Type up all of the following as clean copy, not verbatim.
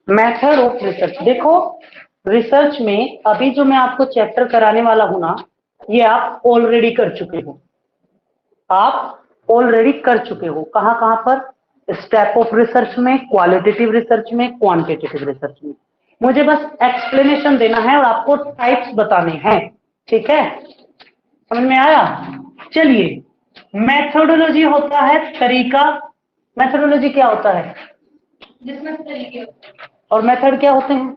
Method of research. देखो research में अभी जो मैं आपको चैप्टर कराने वाला हूं ना, ये आप ऑलरेडी कर चुके हो। आप ऑलरेडी कर चुके हो कहां कहां पर? स्टेप ऑफ रिसर्च में, क्वालिटेटिव रिसर्च में, क्वांटिटेटिव रिसर्च में। मुझे बस एक्सप्लेनेशन देना है और आपको टाइप्स बताने हैं। ठीक है, समझ में आया? चलिए, मेथोडोलॉजी होता है तरीका। मेथोडोलॉजी क्या होता है? जिसमें तरीके। और मेथड क्या होते हैं?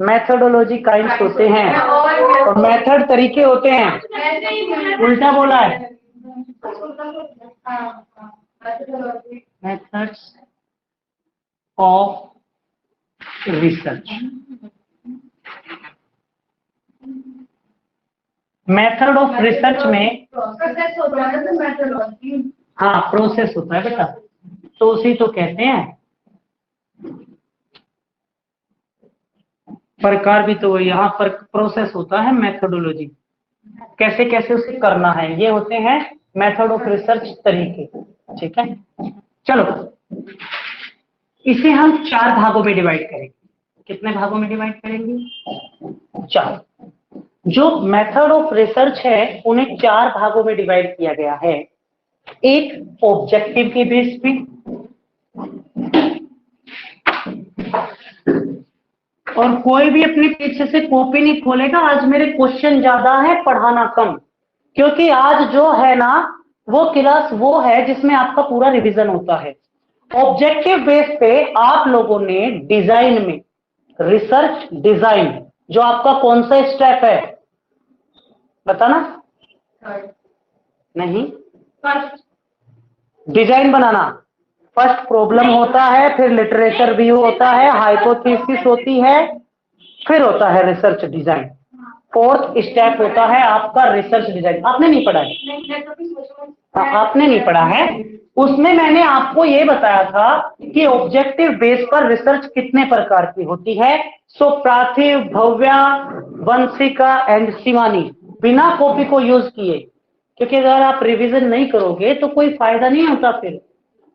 मेथोडोलॉजी काइंड्स होते हैं और मेथड तरीके होते हैं। उल्टा बोला है। Methods of research. Method of research में प्रोसेस होता है ना, मेथोडोलॉजी। हाँ, प्रोसेस होता है बेटा, तो उसी तो कहते हैं। प्रकार भी तो यहाँ पर प्रोसेस होता है, मेथोडोलॉजी कैसे कैसे उसे करना है, ये होते हैं मेथड ऑफ रिसर्च तरीके। ठीक है, चलो इसे हम 4 भागों में डिवाइड करेंगे। कितने भागों में डिवाइड करेंगे? 4। जो मेथड ऑफ रिसर्च है उन्हें 4 भागों में डिवाइड किया गया है। एक ऑब्जेक्टिव के बेस पे, और कोई भी अपने पीछे से कॉपी नहीं खोलेगा। आज मेरे क्वेश्चन ज्यादा है, पढ़ाना कम, क्योंकि आज जो है ना वो क्लास वो है जिसमें आपका पूरा रिवीजन होता है। ऑब्जेक्टिव बेस पे आप लोगों ने डिजाइन में, रिसर्च डिजाइन, जो आपका कौन सा स्टेप है बताना? नहीं, डिजाइन बनाना। फर्स्ट प्रॉब्लम होता है, फिर लिटरेचर व्यू होता है, हाइपोथेसिस होती है, फिर होता है रिसर्च डिजाइन। 4th स्टेप होता है आपका रिसर्च डिजाइन। आपने नहीं पढ़ा है? आपने नहीं पढ़ा है। उसमें मैंने आपको ये बताया था कि ऑब्जेक्टिव बेस पर रिसर्च कितने प्रकार की होती है। सो पार्थिव, भव्या, वंशिका एंड शिवानी, बिना कॉपी को यूज किए, क्योंकि अगर आप रिवीजन नहीं करोगे तो कोई फायदा नहीं होता फिर।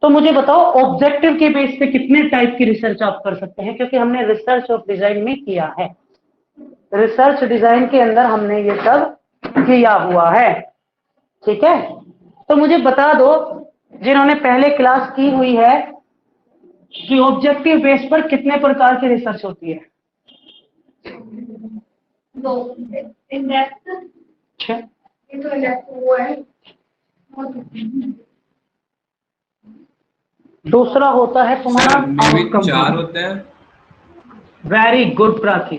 तो मुझे बताओ ऑब्जेक्टिव के बेस पे कितने टाइप की रिसर्च आप कर सकते हैं, क्योंकि हमने रिसर्च ऑफ डिजाइन में किया है। रिसर्च डिजाइन के अंदर हमने ये सब किया हुआ है। ठीक है, तो मुझे बता दो जिन्होंने पहले क्लास की हुई है कि ऑब्जेक्टिव बेस पर कितने प्रकार की रिसर्च होती है? 2। अच्छा, ये तो वो है। दूसरा होता है तुम्हारा आउटकम। 4 होते हैं। Very good Prachi,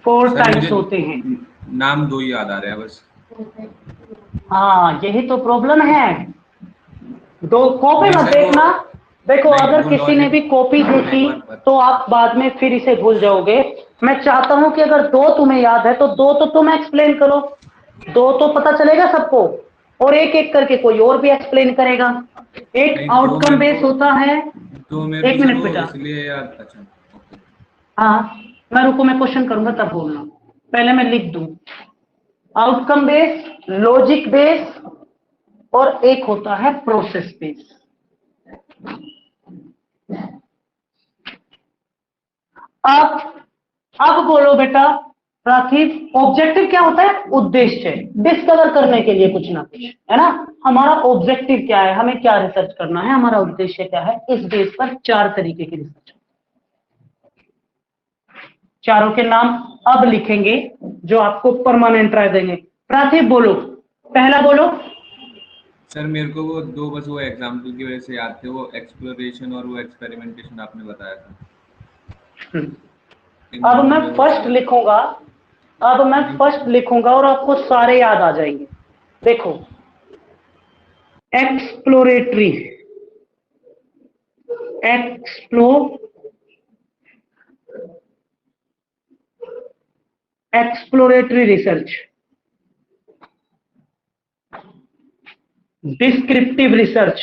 4 sir types मुझे होते हैं। नाम 2 ही याद आ रहे हैं बस। हाँ, यही तो प्रॉब्लम है। दो कॉपी नहीं मत सर, देखना। देखो नहीं अगर वो किसी ने लॉजिक भी कॉपी देखी तो आप बाद में फिर इसे भूल जाओगे। मैं चाहता हूं कि अगर 2 तुम्हें याद है तो 2 तो तुम एक्सप्लेन करो, 2 तो पता चलेगा सबको, और एक एक करके कोई और भी एक्सप्लेन करेगा। एक नहीं, आउटकम बेस होता है। 2 मेरे को एक सर मिनट वो बेटा, इसलिए याद। अच्छा ओके। हाँ मैं रुको, मैं क्वेश्चन करूंगा तब बोलना, पहले मैं लिख दूं। आउटकम बेस, लॉजिक बेस, और एक होता है प्रोसेस बेस। अब बोलो बेटा राखी, ऑब्जेक्टिव क्या होता है? उद्देश्य, डिस्कवर करने के लिए कुछ ना कुछ, है ना? हमारा ऑब्जेक्टिव क्या है, हमें क्या रिसर्च करना है, हमारा उद्देश्य क्या है। इस बेस पर 4 तरीके की रिसर्च, चारों के नाम अब लिखेंगे जो आपको परमानेंट राय देंगे। प्राथमिक बोलो, पहला बोलो। सर मेरे को वो 2 बस वो एग्जाम्पल की वजह से याद थे, वो एक्सप्लोरेशन और वो एक्सपेरिमेंटेशन आपने बताया था। इन अब दोनों मैं में वो फर्स्ट सही था। लिखूंगा, अब मैं फर्स्ट लिखूंगा और आपको सारे याद आ जाएंगे। देखो, exploratory, exploratory research, descriptive research,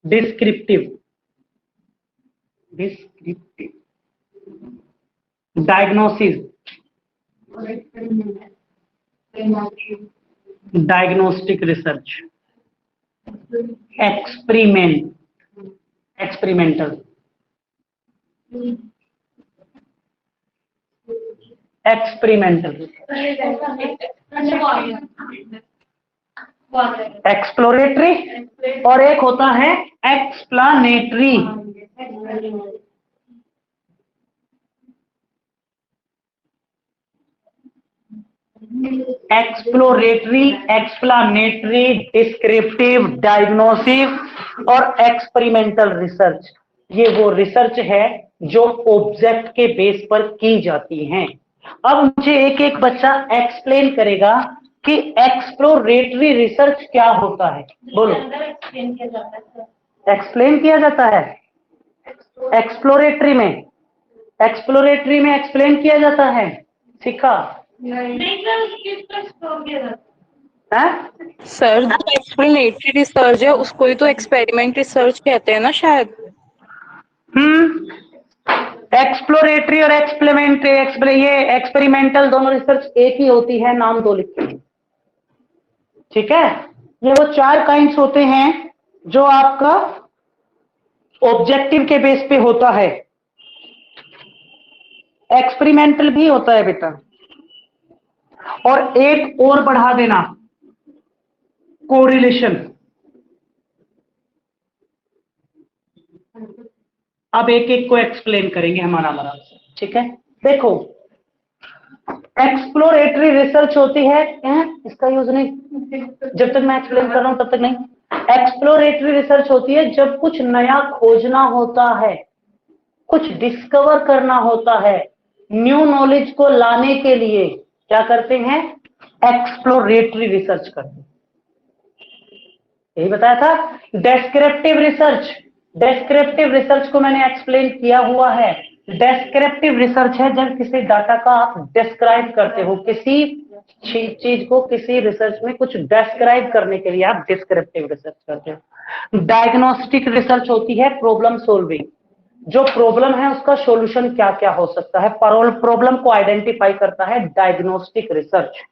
descriptive descriptive diagnosis, diagnostic research, experimental, exploratory, और एक होता है एक्सप्लानेटरी। एक्सप्लोरेटरी, एक्सप्लानेटरी, डिस्क्रिप्टिव, डायग्नोसिव और एक्सपेरिमेंटल रिसर्च, ये वो रिसर्च है जो ऑब्जेक्ट के बेस पर की जाती हैं। अब मुझे एक एक बच्चा एक्सप्लेन करेगा कि एक्सप्लोरेटरी रिसर्च क्या होता है। बोलो। एक्सप्लेन किया जाता है एक्सप्लोरेटरी में, एक्सप्लोरेटरी में एक्सप्लेन किया जाता है, सीखा है? सर जो एक्सप्लेनेटरी रिसर्च है उसको ही तो एक्सपेरिमेंट रिसर्च कहते हैं ना शायद। एक्सप्लोरेटरी और ये एक्सपेरिमेंटल दोनों रिसर्च एक ही होती है, नाम दो लिखते हैं। ठीक है, ये वो 4 काइंड्स होते हैं जो आपका ऑब्जेक्टिव के बेस पे होता है। एक्सपेरिमेंटल भी होता है बेटा, और एक और बढ़ा देना, कोरिलेशन। अब एक एक को एक्सप्लेन करेंगे हमारा, ठीक है। देखो, एक्सप्लोरेटरी रिसर्च होती है, इसका यूज नहीं, जब तक मैं एक्सप्लेन कर रहा हूं तब तक नहीं। एक्सप्लोरेटरी रिसर्च होती है जब कुछ नया खोजना होता है, कुछ डिस्कवर करना होता है, न्यू नॉलेज को लाने के लिए क्या करते हैं, एक्सप्लोरेटरी रिसर्च करते हैं। यही बताया था। डेस्क्रिप्टिव रिसर्च, डेस्क्रिप्टिव रिसर्च को मैंने एक्सप्लेन किया हुआ है। डेस्क्रिप्टिव रिसर्च है जब किसी डाटा का आप डिस्क्राइब करते हो, किसी चीज को किसी रिसर्च में कुछ डिस्क्राइब करने के लिए आप डिस्क्रिप्टिव रिसर्च करते हो। डायग्नोस्टिक रिसर्च होती है प्रॉब्लम सोल्विंग, जो प्रॉब्लम है उसका सॉल्यूशन क्या क्या हो सकता है, प्रॉब्लम को आइडेंटिफाई करता है diagnostic research.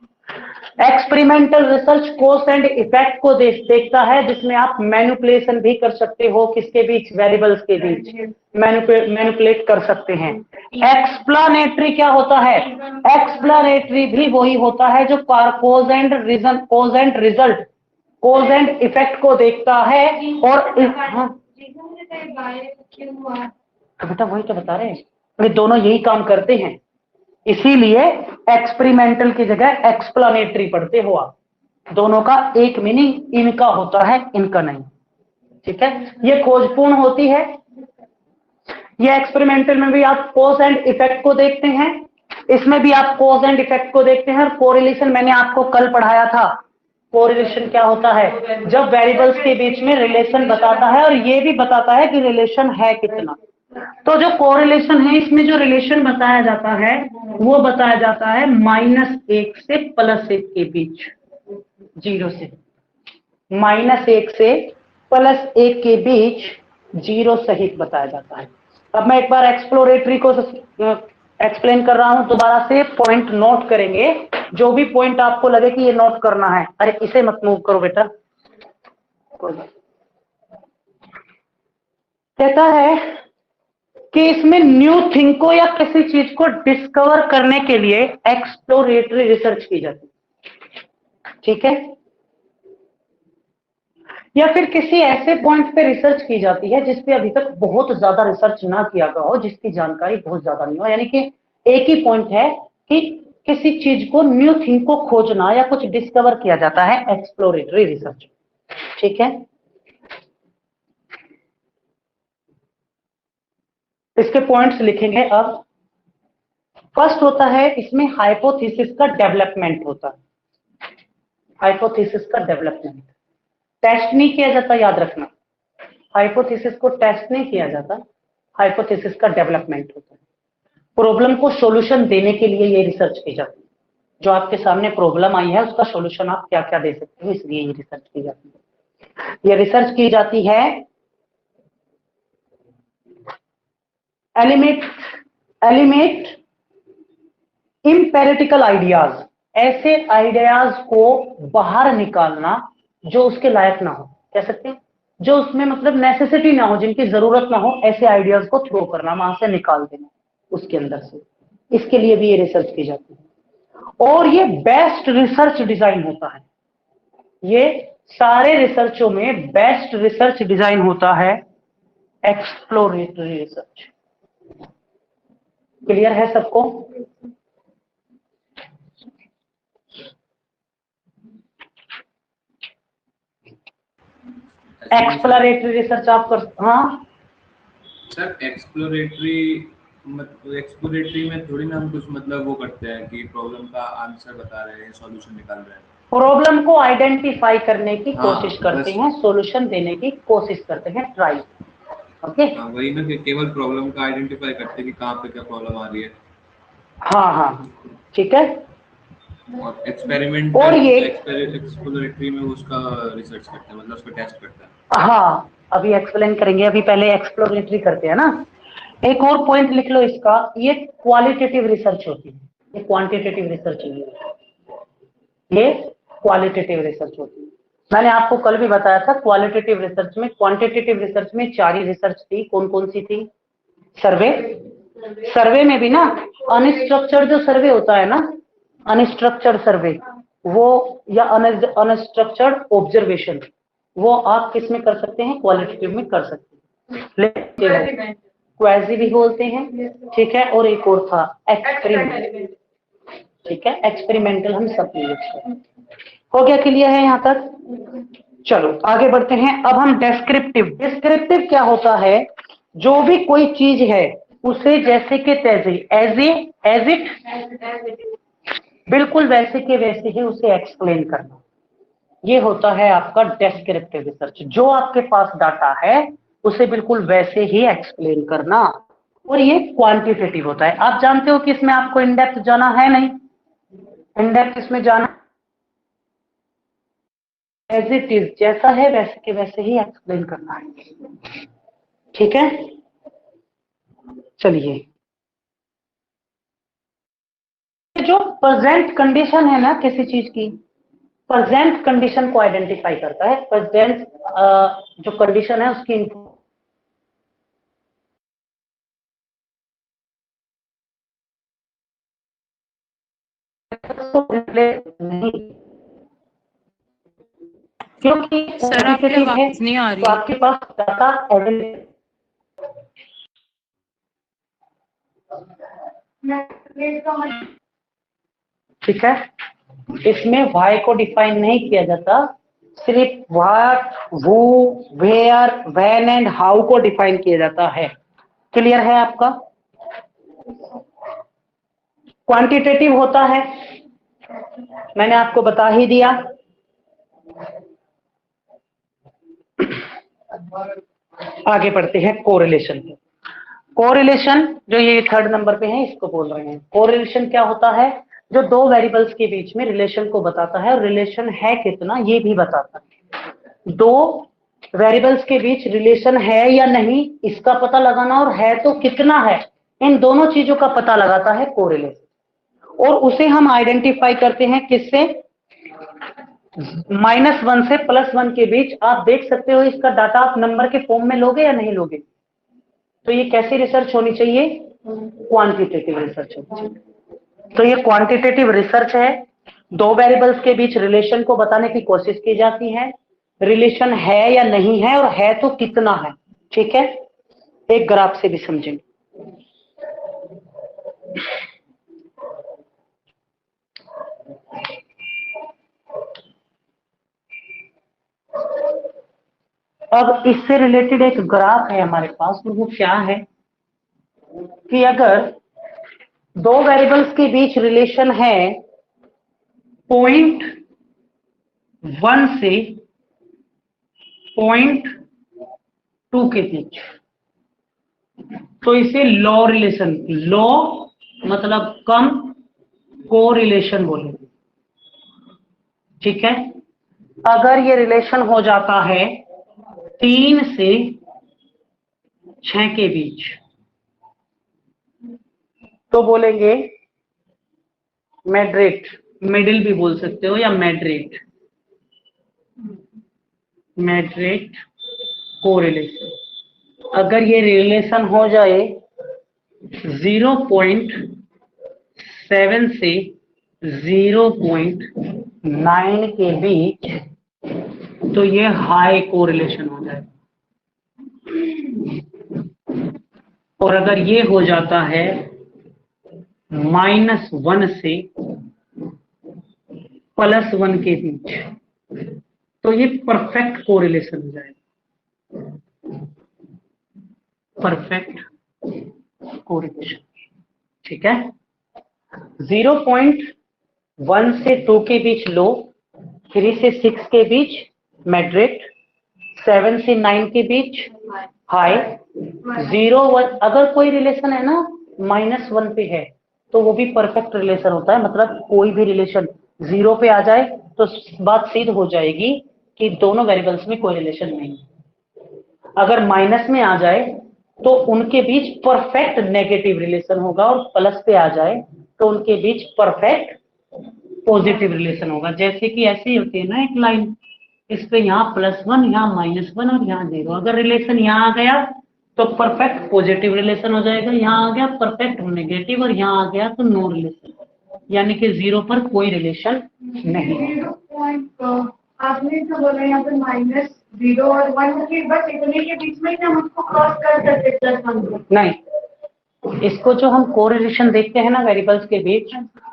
Experimental research cause and effect को देखता है, जिसमें आप मैनिपुलेशन भी कर सकते हो, किसके बीच, वेरिएबल्स के बीच मैनिपुलेट कर सकते हैं। एक्सप्लानेटरी क्या होता है, एक्सप्लानेटरी भी वही होता है जो cause and result, cause and effect को देखता है। और तो बेटा वही तो बता रहे हैं, ये दोनों यही काम करते हैं, इसीलिए एक्सपेरिमेंटल की जगह एक्सप्लानेटरी पढ़ते हो आप। दोनों का एक मीनिंग इनका होता है, इनका नहीं। ठीक है, ये खोजपूर्ण होती है। ये एक्सपेरिमेंटल में भी आप कॉज एंड इफेक्ट को देखते हैं, इसमें भी आप कॉज एंड इफेक्ट को देखते हैं। और कोरिलेशन मैंने आपको कल पढ़ाया था। कोरिलेशन क्या होता है, जब वेरिएबल्स के बीच में रिलेशन बताता है और ये भी बताता है कि रिलेशन है कितना। तो जो कोरिलेशन है, इसमें जो रिलेशन बताया जाता है वो बताया जाता है -1 से +1 के बीच, 0 से -1 से +1 के बीच 0 सहित बताया जाता है। अब मैं एक बार एक्सप्लोरेटरी को एक्सप्लेन कर रहा हूं, दोबारा से पॉइंट नोट करेंगे, जो भी पॉइंट आपको लगे कि ये नोट करना है। अरे इसे मत मूव करो बेटा। कहता है कि इसमें न्यू थिंग को या किसी चीज को डिस्कवर करने के लिए एक्सप्लोरेटरी रिसर्च की जाती है। ठीक है, या फिर किसी ऐसे पॉइंट पे रिसर्च की जाती है जिस पे अभी तक बहुत ज्यादा रिसर्च ना किया गया हो, जिसकी जानकारी बहुत ज्यादा नहीं हो। यानी कि एक ही पॉइंट है कि किसी चीज को, न्यू थिंग को खोजना या कुछ डिस्कवर किया जाता है, एक्सप्लोरेटरी रिसर्च। ठीक है, इसके पॉइंट्स लिखेंगे अब। फर्स्ट होता है इसमें हाइपोथेसिस का डेवलपमेंट होता है। हाइपोथेसिस का डेवलपमेंट टेस्ट नहीं किया जाता, याद रखना। हाइपोथेसिस को टेस्ट नहीं किया जाता, हाइपोथेसिस का डेवलपमेंट होता है। प्रॉब्लम को सॉल्यूशन देने के लिए ये रिसर्च की जाती है। जो आपके सामने प्रॉब्लम आई है उसका सॉल्यूशन आप क्या क्या दे सकते हो, इसलिए ये रिसर्च की जाती है। ये रिसर्च की जाती है एलिमेट इम्पेरिटिकल आइडियाज, ऐसे आइडियाज को बाहर निकालना जो उसके लायक ना हो। कह सकते हैं, जो उसमें मतलब नेसेसिटी ना हो, जिनकी जरूरत ना हो, ऐसे आइडियाज को थ्रो करना, वहां से निकाल देना उसके अंदर से, इसके लिए भी ये रिसर्च की जाती है। और ये बेस्ट रिसर्च डिजाइन होता है, ये सारे रिसर्चों में बेस्ट रिसर्च डिजाइन होता है एक्सप्लोरेटरी रिसर्च। क्लियर है सबको? एक्सप्लोरेटरी रिसर्च आप कर, हाँ सर एक्सप्लोरेटरी में थोड़ी ना हम कुछ मतलब वो करते हैं कि प्रॉब्लम का आंसर बता रहे हैं, सॉल्यूशन निकाल रहे हैं। प्रॉब्लम को आइडेंटिफाई करने की हाँ, कोशिश करते बस। हैं, सॉल्यूशन देने की कोशिश करते हैं, ट्राई। ओके, हाँ, वही ना कि केवल प्रॉब्लम का आइडेंटिफाई करते हैं कि कहाँ पे क्या प्रॉब्लम आ रही है। हाँ हाँ ठीक है। और और ये एक्सप्लोरेटरी में उसका रिसर्च करते हैं, मतलब उसका टेस्ट करते हैं। हाँ अभी एक्सप्लेन करेंगे, अभी पहले एक्सप्लोरेटरी करते हैं ना। एक और पॉइंट लिख लो इसका, ये क्वालिटेटिव रिसर्च होती है, ये क्वांटिटेटिव रिसर्च नहीं है, ये क्वालिटेटिव रिसर्च होती है। मैंने आपको कल भी बताया था, क्वालिटेटिव रिसर्च में, क्वांटिटेटिव रिसर्च में 4 ही रिसर्च थी। कौन कौन सी थी? सर्वे, सर्वे में भी ना अनस्ट्रक्चर्ड जो सर्वे होता है ना, अनस्ट्रक्चर्ड सर्वे, वो या अनस्ट्रक्चर्ड ऑब्जर्वेशन, वो आप किस में कर सकते हैं? क्वालिटेटिव में कर सकते हैं। लेकिन क्वाजी भी बोलते हैं, ठीक है, और एक और था एक्सपेरिमेंट, ठीक है, एक्सपेरिमेंटल हम सब यूज करते हैं। हो गया क्लियर है यहाँ तक? चलो आगे बढ़ते हैं। अब हम डेस्क्रिप्टिव, डिस्क्रिप्टिव क्या होता है? जो भी कोई चीज है उसे जैसे के तैसे, एज इट, बिल्कुल वैसे के वैसे ही उसे एक्सप्लेन करना, ये होता है आपका डेस्क्रिप्टिव रिसर्च। जो आपके पास डाटा है उसे बिल्कुल वैसे ही एक्सप्लेन करना। और ये क्वांटिटेटिव होता है। आप जानते हो कि इसमें आपको इन डेप्थ जाना है नहीं, इन डेप्थ इसमें जाना, एज इट इज, जैसा है वैसे के वैसे ही एक्सप्लेन करना है, ठीक है। चलिए, जो प्रेजेंट कंडीशन है ना किसी चीज की, प्रेजेंट कंडीशन को आइडेंटिफाई करता है। प्रेजेंट जो कंडीशन है उसकी नहीं, क्योंकि सर आपकी क्वांटिटेटिव है आवाज नहीं आ तो रही। आपके पास डाटा अवेलेबल, ठीक है। इसमें वाई को डिफाइन नहीं किया जाता, सिर्फ what, who, where, when and how को डिफाइन किया जाता है। क्लियर है आपका? क्वांटिटेटिव होता है, मैंने आपको बता ही दिया। आगे बढ़ते हैं कोरिलेशन पे। कोरिलेशन जो ये 3rd नंबर पे है इसको बोल रहे हैं। कोरिलेशन क्या होता है? जो दो वेरिएबल्स के बीच में रिलेशन को बताता है, और रिलेशन है कितना ये भी बताता है। दो वेरिएबल्स के बीच रिलेशन है या नहीं इसका पता लगाना, और है तो कितना है, इन दोनों चीजों का पता लगाता है कोरिलेशन। और उसे हम आइडेंटिफाई करते हैं किससे? -1 से +1 के बीच। आप देख सकते हो इसका डाटा आप नंबर के फॉर्म में लोगे या नहीं लोगे? तो ये कैसी रिसर्च होनी चाहिए? क्वांटिटेटिव रिसर्च होनी चाहिए। तो ये क्वांटिटेटिव रिसर्च है, दो वेरिएबल्स के बीच रिलेशन को बताने की कोशिश की जाती है, रिलेशन है या नहीं है, और है तो कितना है, ठीक है। एक ग्राफ से भी समझेंगे। अब इससे रिलेटेड एक ग्राफ है हमारे पास, और वो क्या है कि अगर दो वेरिएबल्स के बीच रिलेशन है 0.1 से 0.2 के बीच, तो इसे लॉ रिलेशन, लॉ मतलब कम, को रिलेशन बोलेंगे, ठीक है। अगर ये रिलेशन हो जाता है 3 से 6 के बीच तो बोलेंगे मैड्रेट, मिडिल भी बोल सकते हो या मैड्रेट, मैट्रिक कोरिलेशन। अगर ये रिलेशन हो जाए 0.7 से 0.9 के बीच तो ये हाई कोरिलेशन हो जाएगा, और अगर ये हो जाता है -1 से +1 के बीच तो ये परफेक्ट कोरिलेशन हो जाएगा, परफेक्ट कोरिलेशन। ठीक है, 0.1 से 2 के बीच लो, 3 से 6 के बीच मॉडरेट, 7 से 9 के बीच हाई, 0-1 अगर कोई रिलेशन है ना -1 पे है तो वो भी परफेक्ट रिलेशन होता है। मतलब कोई भी रिलेशन 0 पे आ जाए तो बात सिद्ध हो जाएगी कि दोनों वेरिएबल्स में कोई रिलेशन नहीं है। अगर माइनस में आ जाए तो उनके बीच परफेक्ट नेगेटिव रिलेशन होगा, और प्लस पे आ जाए तो उनके बीच परफेक्ट पॉजिटिव रिलेशन होगा। जैसे कि ऐसी होती है ना एक लाइन, इस पे यहाँ +1, यहाँ -1 और यहाँ 0। अगर रिलेशन यहाँ आ गया तो परफेक्ट पॉजिटिव रिलेशन हो जाएगा, यहाँ आ गया परफेक्ट नेगेटिव, और यहाँ आ गया तो नो रिलेशन, यानी कि 0 पर कोई रिलेशन नहीं है। आपने तो बोला यहाँ पे -0 और 1 के बस इतने के बीच में हम उसको क्रॉस कर सकते प्लस नहीं, इसको जो हम कोरिलेशन देखते हैं ना वेरिएबल्स के बीच,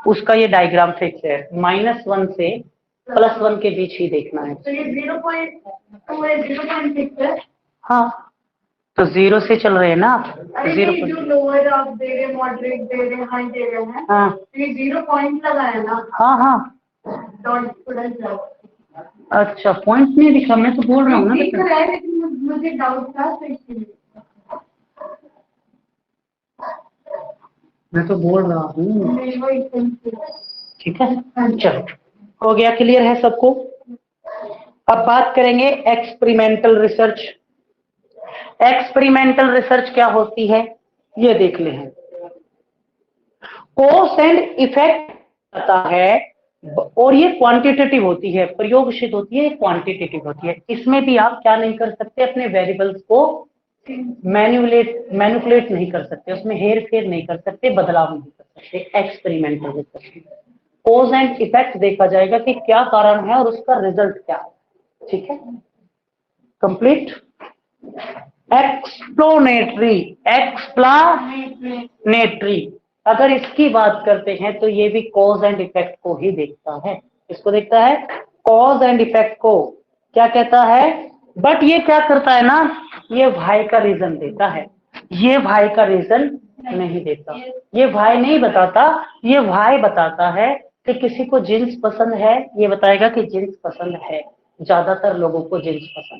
उसका ये डायग्राम फिक्स है, -1 से +1 के बीच ही देखना है। तो ये 0.2 है, 0.6 है। हाँ, तो 0 से चल रहे हैं ना आप, अरे 0 नहीं, जो लोअर आप दे रहे, मॉडरेट दे रहे, हाई दे रहे हैं, हाँ तो ये 0 पॉइंट लगा है ना, हाँ हाँ। डॉट थोड़ा अच्छा, पॉइंट नहीं दिखा, मैं तो बोल रहा हूँ ना दिख बेटा। रहा है, लेकिन मुझे डाउट था तो इसलिए। मैं तो बोल रहा हूँ। नहीं, वो इतने ठीक है, चलो हो गया, क्लियर है सबको। अब बात करेंगे एक्सपेरिमेंटल रिसर्च। एक्सपेरिमेंटल रिसर्च क्या होती है ये देख ले हैं। कॉज एंड इफेक्ट आता है, और ये क्वांटिटेटिव होती है, प्रयोगशित होती है, क्वांटिटेटिव होती है। इसमें भी आप क्या नहीं कर सकते, अपने वेरिएबल्स को मैनिपुलेट नहीं कर सकते, उसमें हेर फेर नहीं कर सकते, बदलाव नहीं कर सकते। Experimental research cause and effect देखा जाएगा कि क्या कारण है और उसका रिजल्ट क्या है। ठीक है, कंप्लीट। एक्सप्लोनेटरी, एक्सप्लानेटरी, अगर इसकी बात करते हैं तो ये भी कॉज एंड इफेक्ट को ही देखता है। इसको देखता है, कॉज एंड इफेक्ट को क्या कहता है। बट ये क्या करता है ना, ये भाई का रीजन देता है, ये भाई का रीजन नहीं देता, ये भाई नहीं बताता, ये भाई बताता है कि किसी को जींस पसंद है, ये बताएगा कि जींस पसंद है, ज्यादातर लोगों को जींस पसंद है।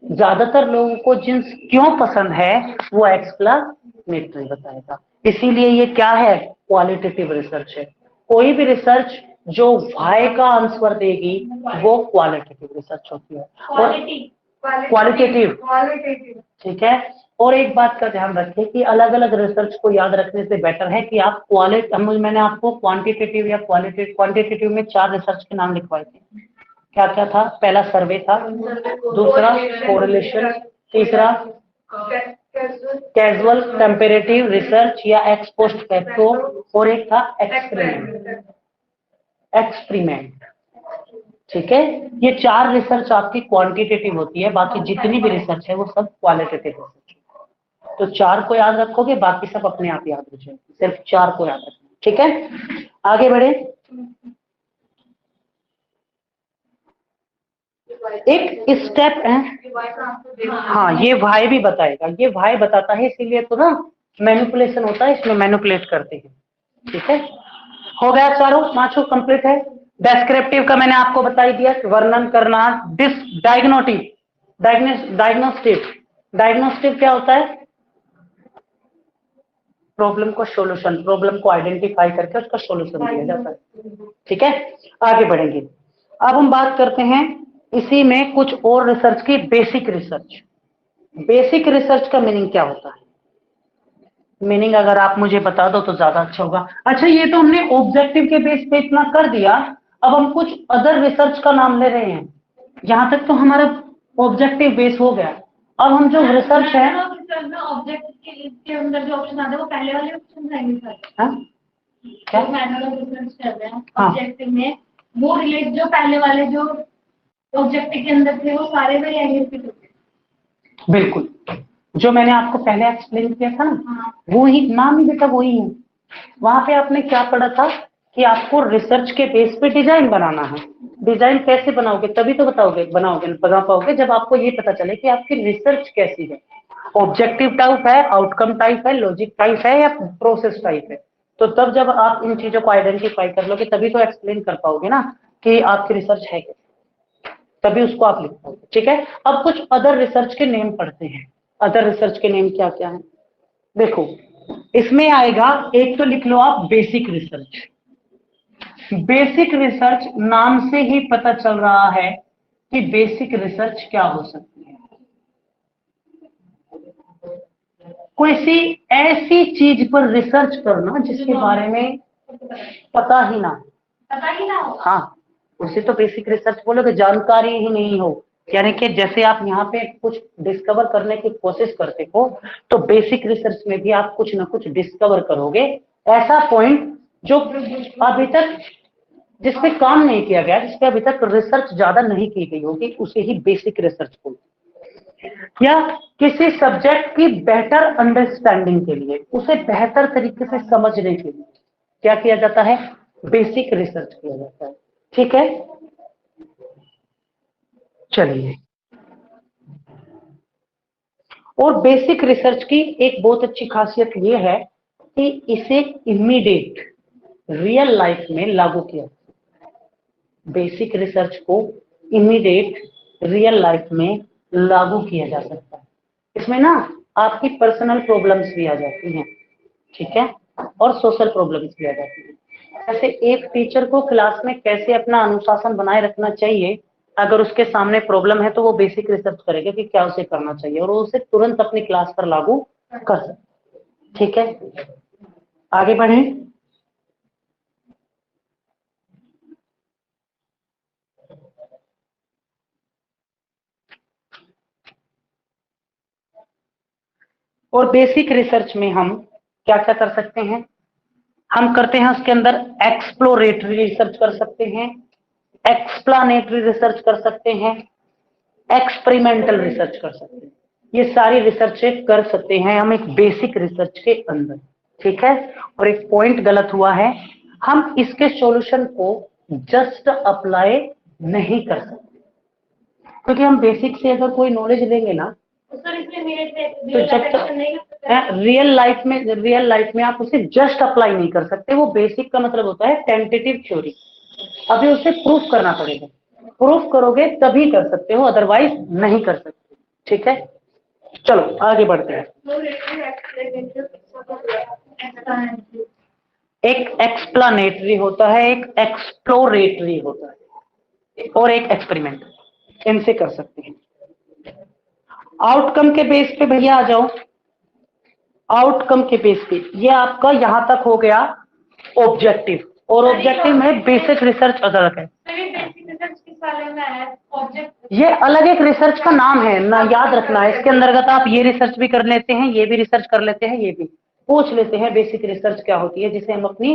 ज्यादातर लोगों को जींस क्यों पसंद है वो एक्सप्लेनेटरी बताएगा। इसीलिए ये क्या है, क्वालिटेटिव रिसर्च है। कोई भी रिसर्च जो वाई का आंसर देगी वो क्वालिटेटिव रिसर्च होती है, और क्वालिटेटिव। ठीक है, और एक बात का ध्यान रखें कि अलग अलग रिसर्च को याद रखने से बेटर है कि आप मैंने आपको क्वांटिटेटिव या क्वांटिटेटिव में 4 रिसर्च के नाम लिखवाए थे। क्या क्या था, पहला सर्वे था, दूसरा कोरिलेशन, तीसरा कैजुअल कंपैरेटिव रिसर्च या एक्स पोस्ट फैक्टो, और एक था एक्सपेरिमेंट। ठीक है, ये 4 रिसर्च आपकी क्वांटिटेटिव होती है, बाकी जितनी भी रिसर्च है वो सब क्वालिटेटिव रिसर्च है। तो 4 को याद रखोगे, बाकी सब अपने आप याद हो जाएंगे, सिर्फ 4 को याद रखना। ठीक है, आगे बढ़े। एक स्टेप है, हाँ ये भाई भी बताएगा, ये भाई बताता है, इसीलिए तो ना मैनिपुलेशन होता है, इसमें मैनिपुलेट करते हैं। ठीक है, हो गया, चारों 5 कंप्लीट है। डेस्क्रिप्टिव का मैंने आपको बता ही दिया, वर्णन करना। डायग्नोस्टिक क्या होता है, प्रॉब्लम को सॉल्यूशन, प्रॉब्लम को आइडेंटिफाई करके उसका सॉल्यूशन दिया जाता है। ठीक है, आगे बढ़ेंगे। अब हम बात करते हैं इसी में कुछ और रिसर्च की, बेसिक रिसर्च। बेसिक रिसर्च का मीनिंग क्या होता है, मीनिंग अगर आप मुझे बता दो तो ज्यादा अच्छा होगा। अच्छा, ये तो हमने ऑब्जेक्टिव के बेस पे इतना कर दिया, अब हम कुछ अदर रिसर्च का नाम ले रहे हैं। यहां तक तो हमारा ऑब्जेक्टिव बेस हो गया। अब हम जो रिसर्च है, ऑब्जेक्ट के अंदर जो ऑप्शन आते हैं वो पहले वाले ऑप्शन आएंगे सर? हाँ क्या जो मैनुअल ऑफ रिसर्च कर रहे हैं हाँ। ऑब्जेक्टिव में, वो रिलेट जो पहले वाले जो ऑब्जेक्टिव के अंदर थे वो सारे में आएंगे फिर? बिल्कुल, जो मैंने आपको पहले एक्सप्लेन किया था ना, हाँ। वो ही नाम ही बेटा वही है। वहां पे आपने क्या पढ़ा था कि आपको रिसर्च के बेस पे डिजाइन बनाना है। डिजाइन कैसे बनाओगे, तभी तो बना पाओगे जब आपको ये पता चले कि आपकी रिसर्च कैसी है। ऑब्जेक्टिव टाइप है, आउटकम टाइप है, लॉजिक टाइप है या प्रोसेस टाइप है। तो तब जब आप इन चीजों को आइडेंटिफाई कर लोगे तभी तो एक्सप्लेन कर पाओगे ना कि आपकी रिसर्च है क्या, तभी उसको आप लिख पाओगे। ठीक है, अब कुछ अदर रिसर्च के नेम पढ़ते हैं। अदर रिसर्च के नेम क्या क्या है देखो, इसमें आएगा, एक तो लिख लो आप बेसिक रिसर्च। बेसिक रिसर्च नाम से ही पता चल रहा है कि बेसिक रिसर्च क्या हो सकती है। कोई सी ऐसी चीज पर रिसर्च करना जिसके बारे में पता ही ना हो। हाँ, उसे तो बेसिक रिसर्च बोलोगे, जानकारी ही नहीं हो। यानी कि जैसे आप यहाँ पे कुछ डिस्कवर करने की कोशिश करते हो, तो बेसिक रिसर्च में भी आप कुछ ना कुछ डिस्कवर करोगे, ऐसा पॉइंट जो अभी तक जिस पे काम नहीं किया गया, जिस पे अभी तक रिसर्च ज्यादा नहीं की गई होगी, उसे ही बेसिक रिसर्च बोलते हैं। या किसी सब्जेक्ट की बेहतर अंडरस्टैंडिंग के लिए, उसे बेहतर तरीके से समझने के लिए क्या किया जाता है, बेसिक रिसर्च किया जाता है। ठीक है, चलिए। और बेसिक रिसर्च की एक बहुत अच्छी खासियत ये है कि इसे इमीडिएट रियल लाइफ में लागू किया। बेसिक रिसर्च को इमीडिएट रियल लाइफ में लागू किया जा सकता है। इसमें ना आपकी पर्सनल प्रॉब्लम्स भी आ जाती हैं, ठीक है, और सोशल प्रॉब्लम्स भी आ जाती हैं। जैसे एक टीचर को क्लास में कैसे अपना अनुशासन बनाए रखना चाहिए, अगर उसके सामने प्रॉब्लम है तो वो बेसिक रिसर्च करेगा कि क्या उसे करना चाहिए और वो उसे तुरंत अपनी क्लास पर लागू कर सकते। ठीक है, आगे बढ़े। और बेसिक रिसर्च में हम क्या क्या कर सकते हैं, हम करते हैं उसके अंदर एक्सप्लोरेटरी रिसर्च कर सकते हैं, एक्सप्लानेटरी रिसर्च कर सकते हैं, एक्सपेरिमेंटल रिसर्च कर सकते हैं। ये सारी रिसर्च कर सकते हैं हम एक बेसिक रिसर्च के अंदर। ठीक है, और एक पॉइंट गलत हुआ है, हम इसके सॉल्यूशन को जस्ट अप्लाई नहीं कर सकते, क्योंकि हम बेसिक से अगर कोई नॉलेज लेंगे ना तो जब तक रियल लाइफ में आप उसे जस्ट अप्लाई नहीं कर सकते। वो बेसिक का मतलब होता है टेंटेटिव थ्योरी, अभी उसे प्रूफ करना पड़ेगा। प्रूफ करोगे तभी कर सकते हो, अदरवाइज नहीं कर सकते। ठीक है, चलो आगे बढ़ते हैं। एक एक्सप्लानेटरी होता है, एक एक्सप्लोरेटरी होता है और एक एक्सपेरिमेंट, इनसे कर सकते हैं। आउटकम के बेस पे भैया आ जाओ। आउटकम के बेस पे ये आपका यहां तक हो गया ऑब्जेक्टिव, और ऑब्जेक्टिव में बेसिक रिसर्च अलग है। ये अलग एक रिसर्च का नाम है ना, याद रखना है। इसके अंतर्गत आप ये रिसर्च भी कर लेते हैं, ये भी रिसर्च कर लेते हैं, ये भी पूछ लेते हैं बेसिक रिसर्च क्या होती है, जिसे हम अपनी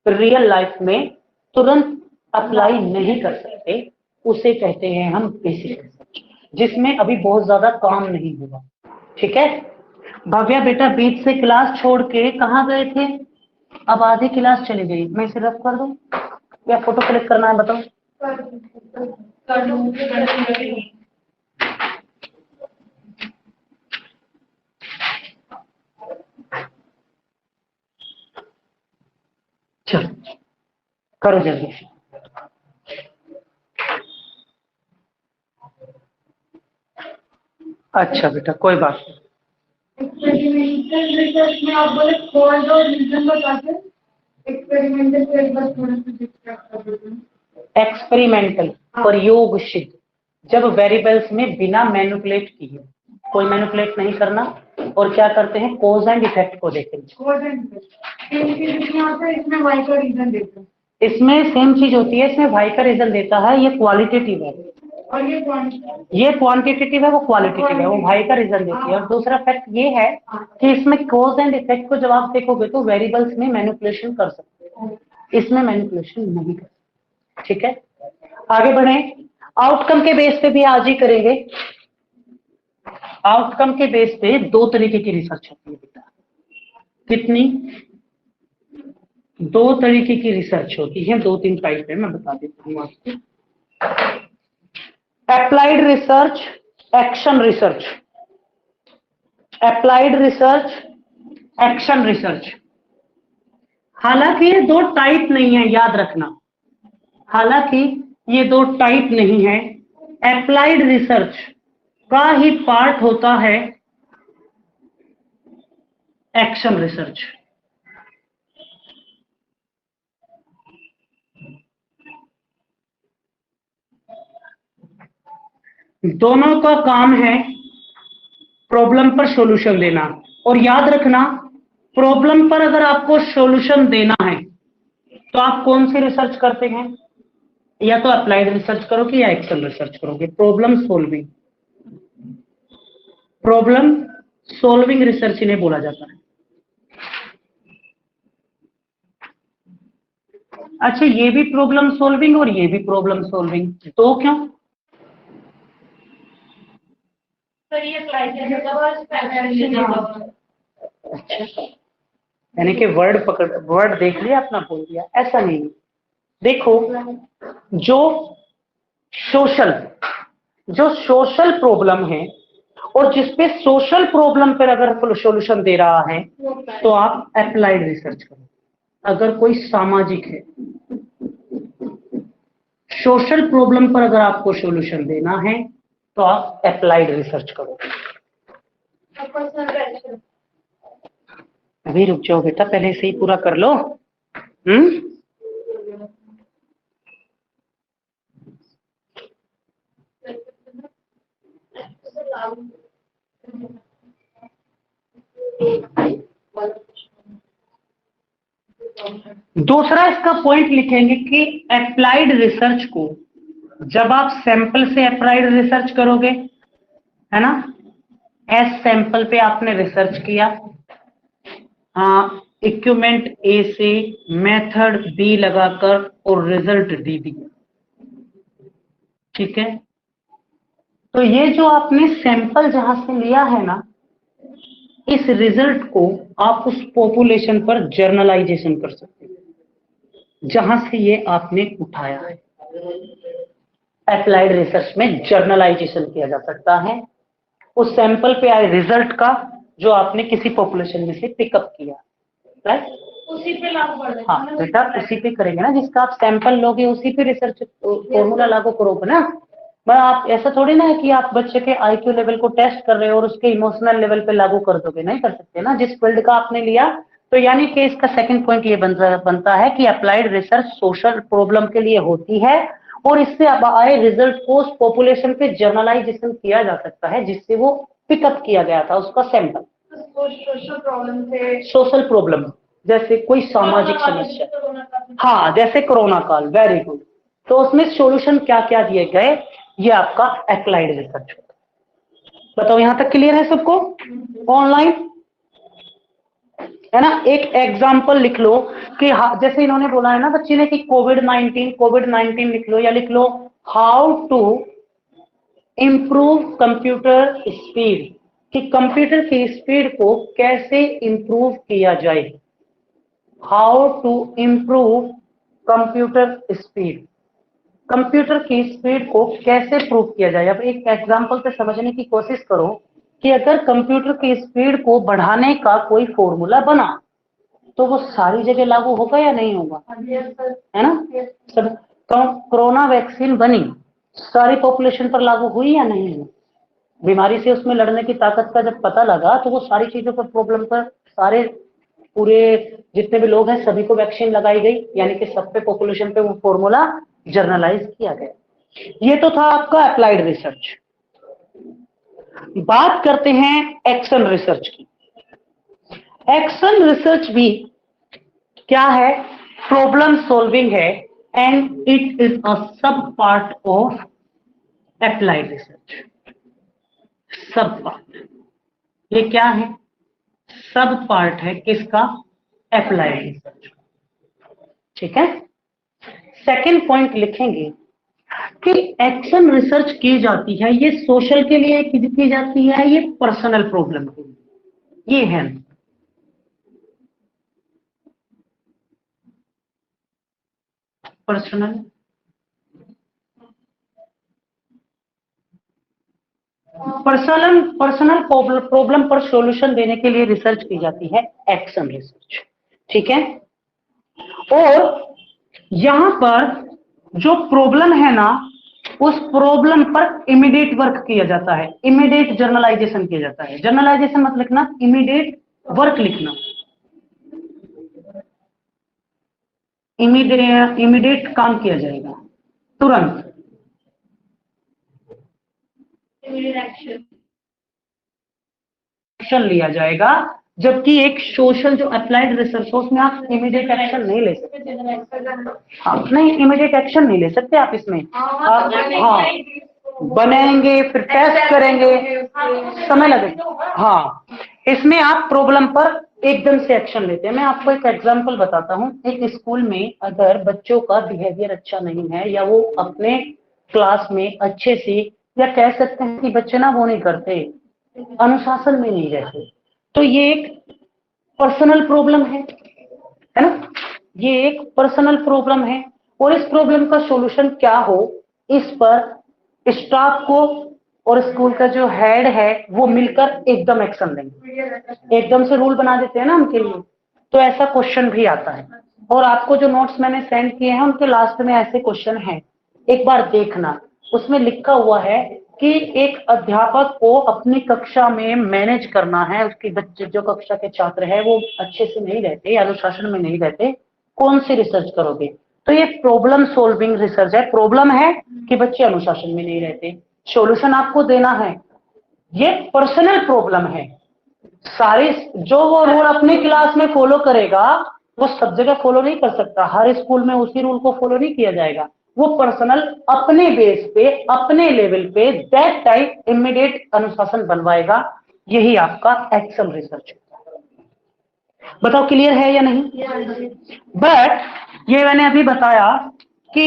रियल लाइफ में तुरंत अप्लाई नहीं कर सकते, उसे कहते हैं हम बेसिक रिसर्च, जिसमें अभी बहुत ज्यादा काम नहीं हुआ। ठीक है, भव्या बेटा बीच से क्लास छोड़ के कहाँ गए थे, अब आधी क्लास चली गई, मैं इसे रफ कर दूं या फोटो क्लिक करना है बताओ। चलो करो जल्दी। अच्छा बेटा कोई बात नहीं। एक्सपेरिमेंटल रिसर्च में आप बोले कॉज और रीजन बताते, एक्सपेरिमेंटल को एक बार थोड़ा सा डिस्कस कर देते हैं। एक्सपेरिमेंटल प्रयोग सिद्ध, जब वेरिएबल्स में बिना मैनिपुलेट किए, कोई मैनिपुलेट नहीं करना, और क्या करते हैं, कॉज एंड इफेक्ट को देखेंगे। कॉज एंड इफेक्ट इसमें वाई का रीजन देते हैं। इसमें सेम चीज होती है, इसमें वाई का रीजन देता है, ये क्वालिटेटिव है। और ये क्वांटिटी ये क्वांटिटेटिव है, वो क्वालिटेटिव है, वो भाई का रीजन देती है। और दूसरा फैक्ट ये है कि इसमें कॉज एंड इफेक्ट को जब आप देखोगे तो वेरिएबल्स में मैनिपुलेशन कर सकते हो, इसमें मैनिपुलेशन नहीं कर सकते। ठीक है, आगे बढ़े। आउटकम के बेस पे भी आज ही करेंगे। आउटकम के बेस पे दो तरीके की रिसर्च होती है बेटा। कितनी? दो तरीके की रिसर्च होती है, दो तीन टाइप है, मैं बता देता हूँ आपको। Applied research, action research. Applied research, action research. हालांकि ये दो टाइप नहीं है, याद रखना। हालांकि ये दो टाइप नहीं है, अप्लाइड रिसर्च का ही पार्ट होता है एक्शन रिसर्च। दोनों का काम है प्रॉब्लम पर सॉल्यूशन देना। और याद रखना, प्रॉब्लम पर अगर आपको सॉल्यूशन देना है तो आप कौन सी रिसर्च करते हैं? या तो अप्लाइड रिसर्च करोगे या एक्शन रिसर्च करोगे। Problem solving, problem solving research इन्हें बोला जाता है। अच्छा, ये भी प्रॉब्लम सॉल्विंग और ये भी प्रॉब्लम सॉल्विंग, तो क्यों? सर ये यानी कि वर्ड पकड़, वर्ड देख लिया अपना, बोल दिया, ऐसा नहीं। देखो, जो सोशल प्रॉब्लम है और जिसपे सोशल प्रॉब्लम पर अगर सॉल्यूशन दे रहा है तो आप अप्लाइड रिसर्च करो। अगर कोई सामाजिक है, सोशल प्रॉब्लम पर अगर आपको सॉल्यूशन देना है तो आप अप्लाइड रिसर्च करो। अभी रुक जाओ बेटा, पहले से ही पूरा कर लो। दूसरा इसका पॉइंट लिखेंगे कि अप्लाइड रिसर्च को जब आप सैंपल से अप्लाइड रिसर्च करोगे, है ना, एस सैंपल पे आपने रिसर्च किया, इक्विपमेंट ए से मेथड बी लगाकर और रिजल्ट डी दिया। ठीक है, तो ये जो आपने सैंपल जहां से लिया है ना, इस रिजल्ट को आप उस पॉपुलेशन पर जर्नलाइजेशन कर सकते हो जहां से ये आपने उठाया है। अप्लाइड रिसर्च में जर्नलाइजेशन किया जा सकता है उस सैंपल पे आए रिजल्ट का जो आपने किसी पॉपुलेशन में से पिकअप किया, राइट? उसी पे लागू कर देना। हाँ बेटा, उसी पे करेंगे ना, जिसका आप सैंपल लोगे उसी पे रिसर्च फॉर्मूला लागू करोगे ना। मैं आप ऐसा थोड़ी ना है कि आप बच्चे के आईक्यू लेवल को टेस्ट कर रहे हो और उसके इमोशनल लेवल पे लागू कर दोगे, नहीं कर सकते ना, जिस फील्ड का आपने लिया। तो यानी कि इसका सेकंड पॉइंट ये बनता है कि अप्लाइड रिसर्च सोशल प्रॉब्लम के लिए होती है और इससे अब आए रिजल्ट को उस पॉपुलेशन पे जर्नलाइजेशन किया जा सकता है जिससे वो पिकअप किया गया था उसका सैंपल। सोशल प्रॉब्लम से, सोशल प्रॉब्लम जैसे कोई सामाजिक समस्या, हाँ जैसे कोरोना काल, वेरी गुड। तो उसमें सॉल्यूशन क्या क्या दिए गए, ये आपका अप्लाइड रिसर्च होगा। बताओ यहां तक क्लियर है सबको? ऑनलाइन है ना। एक एग्जांपल लिख लो कि जैसे इन्होंने बोला है ना बच्ची ने कि कोविड-19 लिख लो, या लिख लो how to improve computer speed, कि कंप्यूटर की स्पीड को कैसे इंप्रूव किया जाए। How to improve computer speed, computer की स्पीड को कैसे प्रूव किया जाए। अब एक एग्जांपल से समझने की कोशिश करो कि अगर कंप्यूटर की स्पीड को बढ़ाने का कोई फॉर्मूला बना तो वो सारी जगह लागू होगा या नहीं होगा, है ना। सब कोरोना वैक्सीन बनी, सारी पॉपुलेशन पर लागू हुई या नहीं हुई। बीमारी से उसमें लड़ने की ताकत का जब पता लगा तो वो सारी चीजों पर, प्रॉब्लम पर, सारे पूरे जितने भी लोग हैं सभी को वैक्सीन लगाई गई, यानी कि सब पे पॉपुलेशन पे वो फॉर्मूला जर्नलाइज किया गया। ये तो था आपका अप्लाइड रिसर्च। बात करते हैं एक्शन रिसर्च की। एक्शन रिसर्च भी क्या है? प्रॉब्लम सॉल्विंग है एंड इट इज अ सब पार्ट ऑफ अप्लाइड रिसर्च, सब पार्ट। ये क्या है? सब पार्ट है किसका? Applied research. ठीक है। सेकंड पॉइंट लिखेंगे कि एक्शन रिसर्च की जाती है, ये सोशल के लिए की जाती है, ये पर्सनल प्रॉब्लम के लिए। ये है पर्सनल पर्सनल प्रॉब्लम पर सॉल्यूशन देने के लिए रिसर्च की जाती है एक्शन रिसर्च। ठीक है। और यहां पर जो प्रॉब्लम है ना, उस प्रॉब्लम पर इमीडिएट वर्क किया जाता है, इमीडिएट जर्नलाइजेशन किया जाता है। जर्नलाइजेशन मतलब लिखना, इमीडिएट वर्क लिखना, इमीडिएट काम किया जाएगा, तुरंत एक्शन लिया जाएगा। जबकि एक सोशल जो अप्लाइड रिसर्च हो, उसमें आप इमीडिएट एक्शन नहीं ले सकते। आप नहीं, इमीडिएट एक्शन नहीं ले सकते आप इसमें। आप हाँ बनाएंगे, फिर टेस्ट करेंगे, समय लगेगा। हाँ, इसमें आप प्रॉब्लम पर एकदम से एक्शन लेते हैं। मैं आपको एक एग्जांपल बताता हूँ। एक स्कूल में अगर बच्चों का बिहेवियर अच्छा नहीं है, या वो अपने क्लास में अच्छे से, या कह सकते हैं कि बच्चे ना वो नहीं करते, अनुशासन में नहीं रहते, तो ये एक पर्सनल प्रॉब्लम है ना? ये एक पर्सनल प्रॉब्लम है। और इस प्रॉब्लम का सॉल्यूशन क्या हो, इस पर स्टाफ को और स्कूल का जो हेड है वो मिलकर एकदम एक्शन लेंगे। एकदम से रूल बना देते हैं ना उनके लिए, तो ऐसा क्वेश्चन भी आता है। और आपको जो नोट्स मैंने सेंड किए हैं उनके लास्ट में ऐसे क्वेश्चन हैं, एक बार देखना। उसमें लिखा हुआ है कि एक अध्यापक को अपनी कक्षा में मैनेज करना है, उसकी बच्चे जो कक्षा के छात्र है वो अच्छे से नहीं रहते, अनुशासन में नहीं रहते, कौन सी रिसर्च करोगे? तो ये प्रॉब्लम सोल्विंग रिसर्च है। प्रॉब्लम है कि बच्चे अनुशासन में नहीं रहते, सॉल्यूशन आपको देना है। ये पर्सनल प्रॉब्लम है। सारे जो वो रूल अपनी क्लास में फॉलो करेगा, वो सब जगह फॉलो नहीं कर सकता, हर स्कूल में उसी रूल को फॉलो नहीं किया जाएगा। वो पर्सनल अपने बेस पे, अपने लेवल पे दैट टाइप इमीडिएट अनुशासन बनवाएगा। यही आपका एक्शन रिसर्च है। बताओ क्लियर है या नहीं? बट ये मैंने अभी बताया कि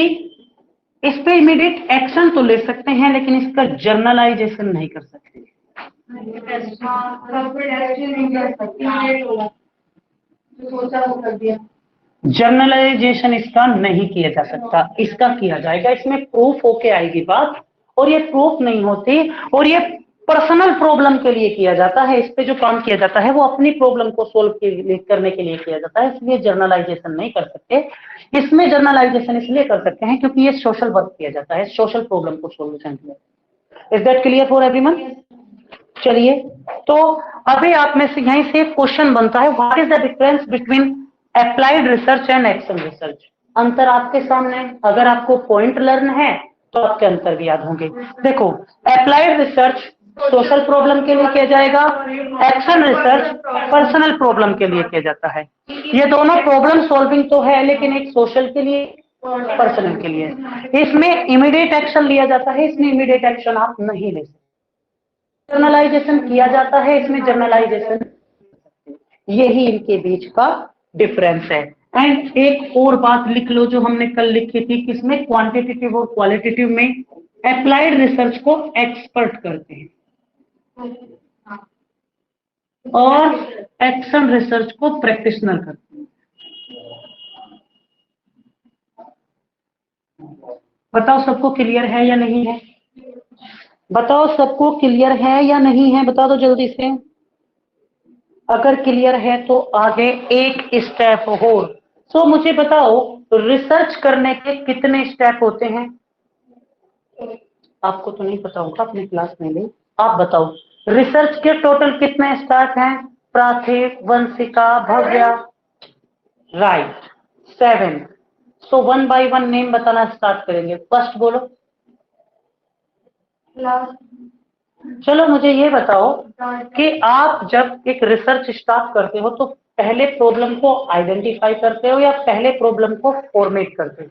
इस पे इमीडिएट एक्शन तो ले सकते हैं, लेकिन इसका जर्नलाइजेशन नहीं कर सकते। जर्नलाइजेशन इसका नहीं किया जा सकता, इसका किया जाएगा। इसमें प्रूफ होके आएगी बात, और ये प्रूफ नहीं होती, और ये पर्सनल प्रॉब्लम के लिए किया जाता है। इस पे जो काम किया जाता है वो अपनी प्रॉब्लम को सोल्व करने के लिए किया जाता है, इसलिए जर्नलाइजेशन नहीं कर सकते। इसमें जर्नलाइजेशन इसलिए कर सकते हैं क्योंकि ये सोशल वर्क किया जाता है, सोशल प्रॉब्लम को सोल्यूशन के लिए। Is that clear for everyone? चलिए, तो अभी आप में से यहीं से क्वेश्चन बनता है, what is the difference between applied research and action research? अंतर आपके सामने, अगर आपको पॉइंट लर्न है तो आपके अंतर भी याद होंगे। देखो, अप्लाइड रिसर्च सोशल प्रॉब्लम के लिए किया जाएगा, एक्शन रिसर्च पर्सनल प्रॉब्लम के लिए किया जाता है। ये दोनों प्रॉब्लम सॉल्विंग तो है, लेकिन एक सोशल के लिए, पर्सनल के लिए। इसमें इमीडिएट एक्शन लिया जाता है, इसमें इमीडिएट एक्शन आप नहीं ले सकते। जर्नलाइजेशन किया जाता है, इसमें जर्नलाइजेशन, यही इनके बीच का डिफरेंस है। एंड एक और बात लिख लो जो हमने कल लिखी थी, किसमें? क्वांटिटेटिव और क्वालिटेटिव में अप्लाइड रिसर्च को एक्सपर्ट करते हैं और एक्शन रिसर्च को प्रैक्टिशनर करते हैं। बताओ सबको क्लियर है या नहीं है? बताओ सबको क्लियर है या नहीं है? बता दो जल्दी से। अगर क्लियर है तो आगे एक स्टेप हो। सो मुझे बताओ, रिसर्च करने के कितने स्टेप होते हैं? आपको तो नहीं पता होगा, अपनी क्लास में नहीं। आप बताओ, रिसर्च के टोटल कितने स्टेप हैं? प्राथमिक, वंशिका, भव्या, राइट, 7। सो 1 बाय 1 नेम बताना स्टार्ट करेंगे। फर्स्ट बोलो। चलो मुझे ये बताओ कि आप जब एक रिसर्च स्टार्ट करते हो तो पहले प्रॉब्लम को आइडेंटिफाई करते हो या पहले प्रॉब्लम को फॉर्मेट करते हो?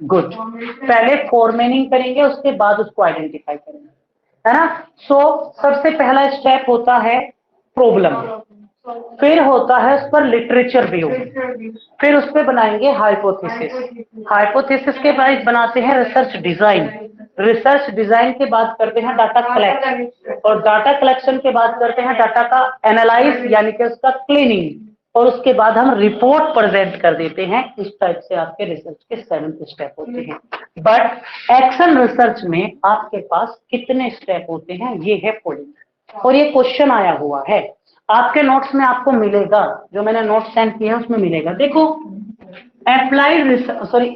गुड, पहले फॉर्मेनिंग करेंगे, उसके बाद उसको आइडेंटिफाई करेंगे, है ना। सो सबसे पहला स्टेप होता है प्रॉब्लम, फिर होता है उस पर लिटरेचर व्यू, फिर उस पर बनाएंगे हाइपोथेसिस, हाइपोथेसिस के बाद बनाते हैं रिसर्च डिजाइन, रिसर्च डिजाइन के बाद करते हैं डाटा कलेक्ट, और डाटा कलेक्शन के बाद करते हैं डाटा का एनालाइज यानी कि उसका क्लीनिंग, और उसके बाद हम रिपोर्ट प्रेजेंट कर देते हैं। इस टाइप से आपके रिसर्च के 7 स्टेप होते हैं। बट एक्शन रिसर्च में आपके पास कितने स्टेप होते हैं, ये है पॉइंट, और ये क्वेश्चन आया हुआ है आपके नोट्स में, आपको मिलेगा, जो मैंने नोट सेंड किया है उसमें मिलेगा। देखो applied research, sorry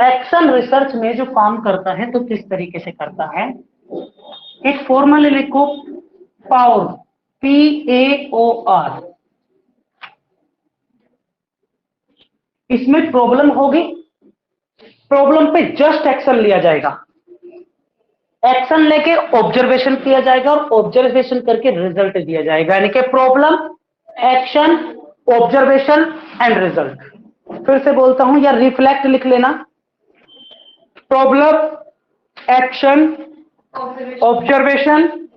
action research में जो काम करता है तो किस तरीके से करता है, एक फॉर्मूला लिखो, पावर, PAOR, इसमें प्रॉब्लम होगी, प्रॉब्लम पे जस्ट एक्शन लिया जाएगा, एक्शन लेके ऑब्जर्वेशन किया जाएगा, और ऑब्जर्वेशन करके रिजल्ट दिया जाएगा, यानी कि problem, action, observation and result. फिर से बोलता हूं, या रिफ्लेक्ट लिख लेना, प्रॉब्लम, एक्शन, ऑब्जर्वेशन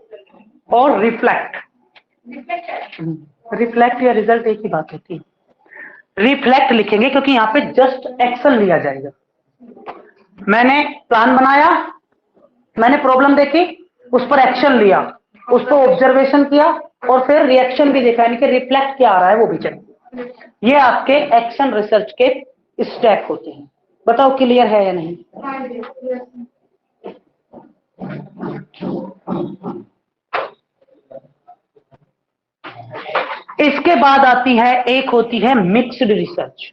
और रिफ्लेक्ट। रिफ्लेक्ट या रिजल्ट एक ही बात होती है, रिफ्लेक्ट लिखेंगे क्योंकि यहां पे जस्ट एक्शन लिया जाएगा। मैंने प्लान बनाया, मैंने प्रॉब्लम देखी, उस पर एक्शन लिया, उस पर ऑब्जर्वेशन किया, और फिर रिएक्शन भी देखा, यानी कि रिफ्लेक्ट क्या आ रहा है वो भी चेक। ये आपके एक्शन रिसर्च के स्टेप होते हैं। बताओ क्लियर है या नहीं? इसके बाद आती है, एक होती है मिक्स्ड रिसर्च।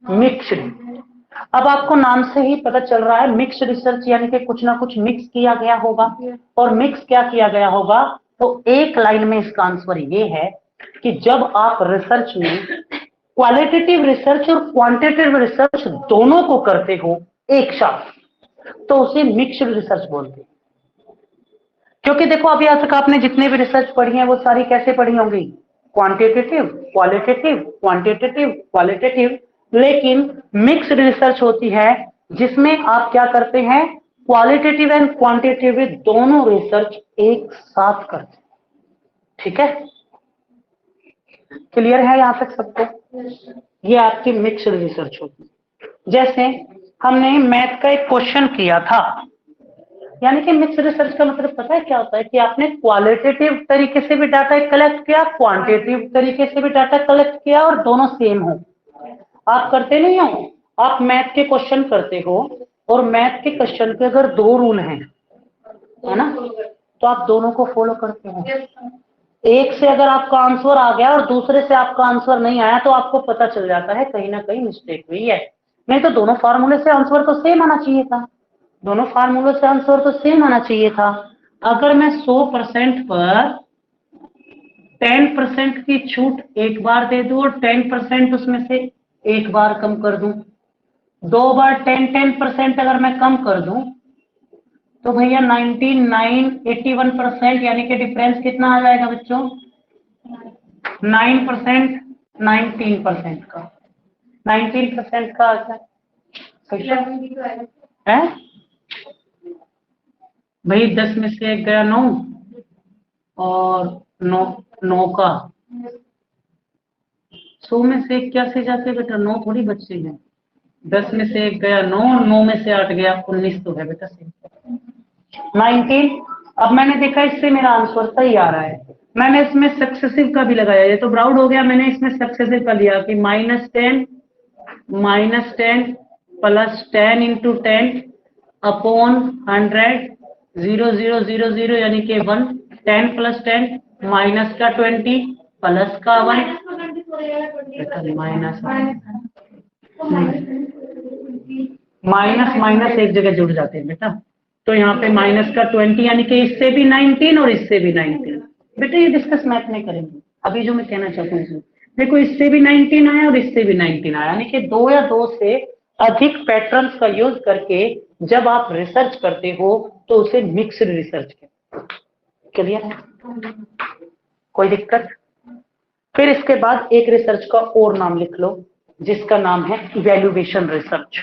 मिक्स्ड, अब आपको नाम से ही पता चल रहा है मिक्स्ड रिसर्च यानी कि कुछ ना कुछ मिक्स किया गया होगा। और मिक्स क्या किया गया होगा, तो एक लाइन में इसका आंसर ये है कि जब आप रिसर्च में क्वालिटेटिव रिसर्च और क्वांटिटेटिव रिसर्च दोनों को करते हो एक साथ, तो उसे मिक्स्ड रिसर्च बोलते हैं। क्योंकि देखो अभी आज तक आपने जितने भी रिसर्च पढ़ी है वो सारी कैसे पढ़ी होंगी, क्वांटिटेटिव, क्वालिटेटिव, क्वांटिटेटिव, क्वालिटेटिव। लेकिन मिक्स्ड रिसर्च होती है जिसमें आप क्या करते हैं, क्वालिटेटिव एंड क्वांटिटेटिव दोनों रिसर्च एक साथ करते हैं। ठीक है, क्लियर है यहां तक सबको? ये आपकी मिक्स्ड रिसर्च होती है। जैसे हमने मैथ का एक क्वेश्चन किया था, यानी कि मिक्स रिसर्च का मतलब पता है क्या होता है कि आपने क्वालिटेटिव तरीके से भी डाटा कलेक्ट किया, क्वांटिटेटिव तरीके से भी डाटा कलेक्ट किया, और दोनों सेम हो। आप करते नहीं हो, आप मैथ के क्वेश्चन करते हो, और मैथ के क्वेश्चन के अगर 2 रूल हैं, है ना, तो आप दोनों को फॉलो करते हो। एक से अगर आपका आंसर आ गया और दूसरे से आपका आंसर नहीं आया, तो आपको पता चल जाता है कहीं ना कहीं मिस्टेक हुई है। नहीं तो दोनों फार्मूले से आंसर तो सेम आना चाहिए था, दोनों फार्मूलों से आंसर तो सेम आना चाहिए था। अगर मैं 100% पर 10% की छूट एक बार दे दूं और 10% उसमें से एक बार कम कर दूं, 2 बार 10% अगर मैं कम कर दूं, तो भैया 81% यानी कि डिफरेंस कितना आ जाएगा बच्चों, 9%, 19% का, 19% का आता है भाई। 10 में से एक गया 9, और 9 का 100 में से एक क्या से जाते बेटा, 9 थोड़ी बच्चे हैं। 10 में से एक गया 9, 9 में से 8 गया 19 तो है बेटा, 19। अब मैंने देखा इससे मेरा आंसर सही आ रहा है, मैंने इसमें सक्सेसिव का भी लगाया, ये तो ब्राउड हो गया, मैंने इसमें सक्सेसिव का लिया कि -10 प्लस 10 इंटू 10 अपॉन 100, 0 0 0 0 यानी कि 1, 10 प्लस 10 माइनस का 20 प्लस का 1, माइनस माइनस एक जगह जुड़ जाते हैं बेटा, तो यहाँ पे माइनस का 20 यानी कि इससे भी 19 और इससे भी 19। बेटा ये डिस्कस मैथ नहीं करेंगे, अभी जो मैं कहना चाहता हूँ देखो, इससे भी 19 आया और इससे भी 19 आया, यानी कि 2 या 2 से अधिक पैटर्न्स का यूज करके जब आप रिसर्च करते हो तो उसे मिक्स्ड रिसर्च कहते हैं। क्लियर है, कोई दिक्कत? फिर इसके बाद एक रिसर्च का और नाम लिख लो जिसका नाम है इवैल्यूएशन रिसर्च।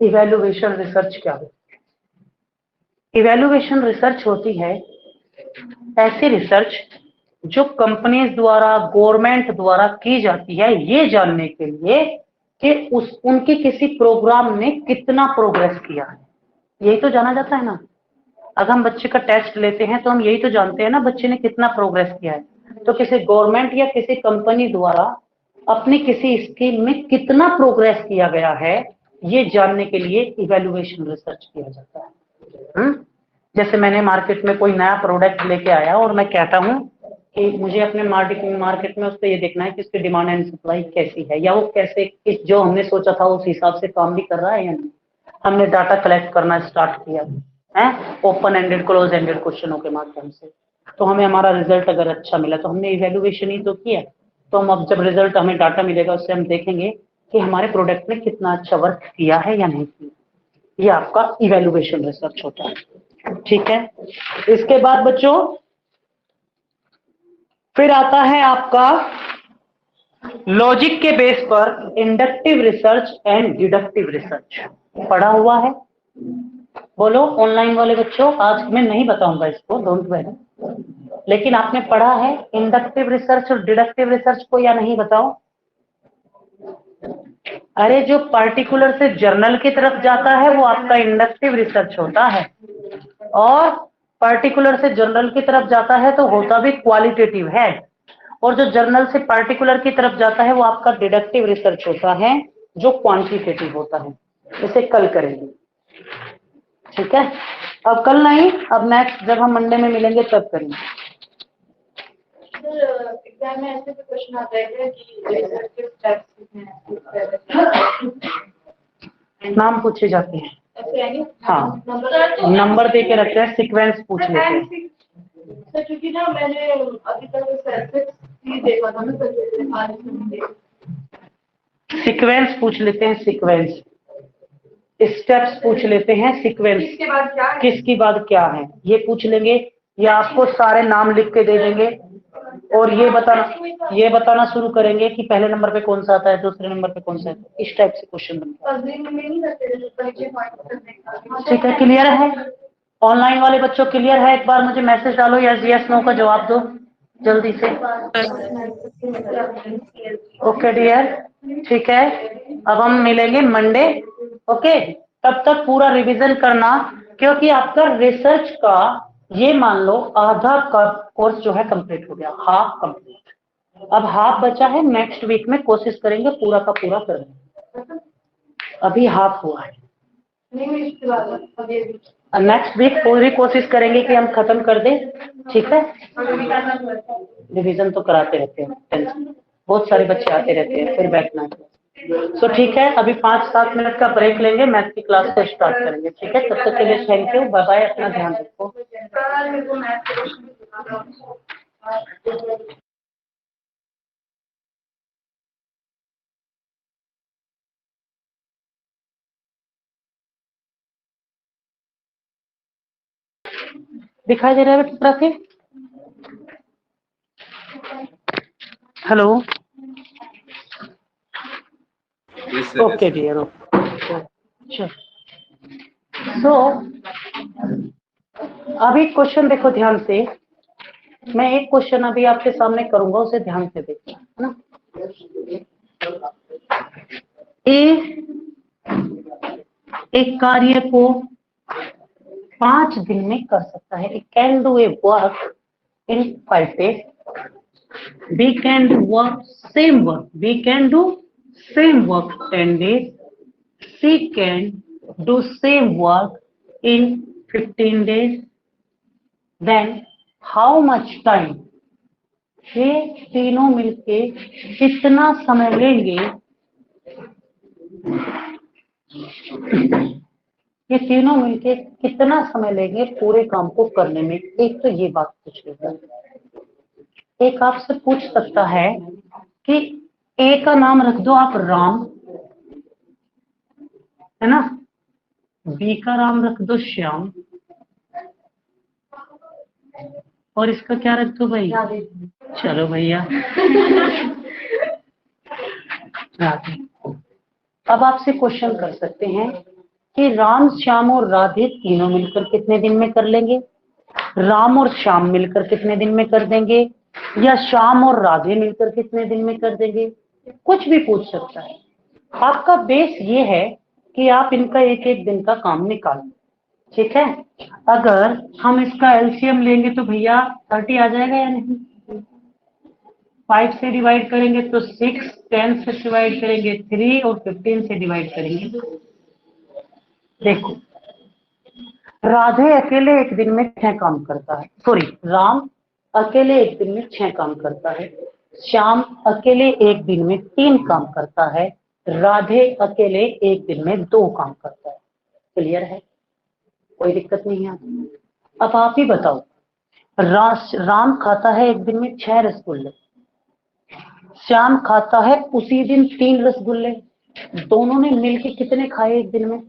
इवैल्यूएशन रिसर्च क्या होती है? इवैल्यूएशन रिसर्च होती है ऐसी रिसर्च जो कंपनीज द्वारा, गवर्नमेंट द्वारा की जाती है ये जानने के लिए कि उनकी किसी प्रोग्राम ने कितना प्रोग्रेस किया है। यही तो जाना जाता है ना। अगर हम बच्चे का टेस्ट लेते हैं तो हम यही तो जानते हैं ना बच्चे ने कितना प्रोग्रेस किया है। तो किसी गवर्नमेंट या किसी कंपनी द्वारा अपनी किसी स्कीम में कितना प्रोग्रेस किया गया है ये जानने के लिए इवैल्यूएशन रिसर्च किया जाता है। जैसे मैंने मार्केट में कोई नया प्रोडक्ट लेके आया और मैं कहता हूँ कि मुझे अपने मार्केट में उससे ये देखना है कि उसकी डिमांड एंड सप्लाई कैसी है, या वो कैसे जो हमने सोचा था उस हिसाब से काम भी कर रहा है या नहीं। हमने डाटा कलेक्ट करना स्टार्ट किया है ओपन एंडेड क्लोज एंडेड क्वेश्चनों के माध्यम से, तो हमें हमारा रिजल्ट अगर अच्छा मिला तो हमने इवैल्यूएशन ही तो किया। तो हम अब जब रिजल्ट हमें डाटा मिलेगा उससे हम देखेंगे कि हमारे प्रोडक्ट ने कितना अच्छा वर्क किया है या नहीं किया। ये आपका इवैल्यूएशन रिसर्च होता है, ठीक है। इसके बाद बच्चों फिर आता है आपका लॉजिक के बेस पर inductive research and deductive research. पढ़ा हुआ है? बोलो ऑनलाइन वाले बच्चों, आज मैं नहीं बताऊंगा इसको, डोंट वरी, लेकिन आपने पढ़ा है इंडक्टिव रिसर्च और डिडक्टिव रिसर्च को या नहीं? बताओ। अरे जो पार्टिकुलर से जर्नल की तरफ जाता है वो आपका इंडक्टिव रिसर्च होता है, और पार्टिकुलर से जर्नल की तरफ जाता है तो होता भी क्वालिटेटिव है, और जो जर्नल से पार्टिकुलर की तरफ जाता है वो आपका डिडक्टिव रिसर्च होता है जो क्वांटिटेटिव होता है। इसे कल करेंगे, ठीक है। अब कल नहीं, अब नेक्स्ट जब हम मंडे में मिलेंगे तब करेंगे। एग्जाम में ऐसे भी क्वेश्चन आता है कि रिसर्च के स्टेप्स हैं, नाम पूछे जाते हैं, ऐसे है नहीं? हाँ नंबर दे के रखते हैं, सीक्वेंस पूछ लेते हैं। सर क्योंकि ना मैंने अभी तक सर्फेस ही देखा था ना, सीक्वेंस पूछ लेते हैं, सीक्वेंस स्टेप्स पूछ लेते हैं, सीक्वेंस इसके बाद क्या है? किसकी बाद क्या है ये पूछ लेंगे, या आपको सारे नाम लिख के दे देंगे और ये बताना शुरू करेंगे कि पहले नंबर पे कौन सा आता है, दूसरे नंबर पे कौन सा है। इस टाइप से क्वेश्चन बनता है, ठीक है। क्लियर है? ऑनलाइन वाले बच्चों क्लियर है? एक बार मुझे मैसेज डालो या यस नो का जवाब दो जल्दी से। ओके डियर, ठीक है। अब हम मिलेंगे मंडे, ओके। तब तक पूरा रिवीजन करना, क्योंकि आपका रिसर्च का ये मान लो आधा का कोर्स जो है कंप्लीट हो गया, हाफ कंप्लीट। अब हाफ बचा है, नेक्स्ट वीक में कोशिश करेंगे पूरा का पूरा करने। अभी हाफ हुआ है, नेक्स्ट वीक पूरी कोशिश करेंगे कि हम खत्म कर दें, ठीक है। रिवीजन तो कराते रहते हैं, बहुत सारे बच्चे आते रहते हैं, फिर बैठना है। सो ठीक है, अभी 5-7 मिनट का ब्रेक लेंगे, मैथ की क्लास को स्टार्ट करेंगे, ठीक है। तब तक के लिए थैंक यू, बाय बाय, अपना ध्यान रखो। दिखाई दे रहा है बेटा के? Hello, okay dear, okay. So अभी क्वेश्चन देखो ध्यान से, मैं एक क्वेश्चन अभी आपके सामने करूंगा, उसे ध्यान से देखना है ना। एक कार्य को 5 दिन में कर सकता है, it can do A work in 5 days। we can do same work 10 days, she can do same work in 15 days, then how much time, ये तीनों मिलके कितना समय लेंगे, ये तीनों मिलके कितना समय लेंगे पूरे काम को करने में। एक तो ये बात पूछ लेता है, एक आपसे पूछ सकता है कि ए का नाम रख दो आप राम, है ना, बी का नाम रख दो श्याम, और इसका क्या रख दो भाई? चलो भैया राधे। अब आपसे क्वेश्चन कर सकते हैं कि राम श्याम और राधे तीनों मिलकर कितने दिन में कर लेंगे, राम और श्याम मिलकर कितने दिन में कर देंगे, या श्याम और राधे मिलकर कितने दिन में कर देंगे, कुछ भी पूछ सकता है। आपका बेस ये है कि आप इनका एक एक दिन का काम निकालें, ठीक है। अगर हम इसका एलसीएम लेंगे तो भैया 30 आ जाएगा या नहीं, 5 से डिवाइड करेंगे तो 6, 10 से डिवाइड करेंगे 3 और 15 से डिवाइड करेंगे। देखो राधे अकेले एक दिन में 6 काम करता है, सॉरी राम अकेले एक दिन में 6 काम करता है, श्याम अकेले एक दिन में 3 काम करता है, राधे अकेले एक दिन में 2 काम करता है। क्लियर है, कोई दिक्कत नहीं है। अब आप ही बताओ, राम खाता है एक दिन में 6 रसगुल्ले, श्याम खाता है उसी दिन 3 रसगुल्ले, दोनों ने मिलके कितने खाए एक दिन में?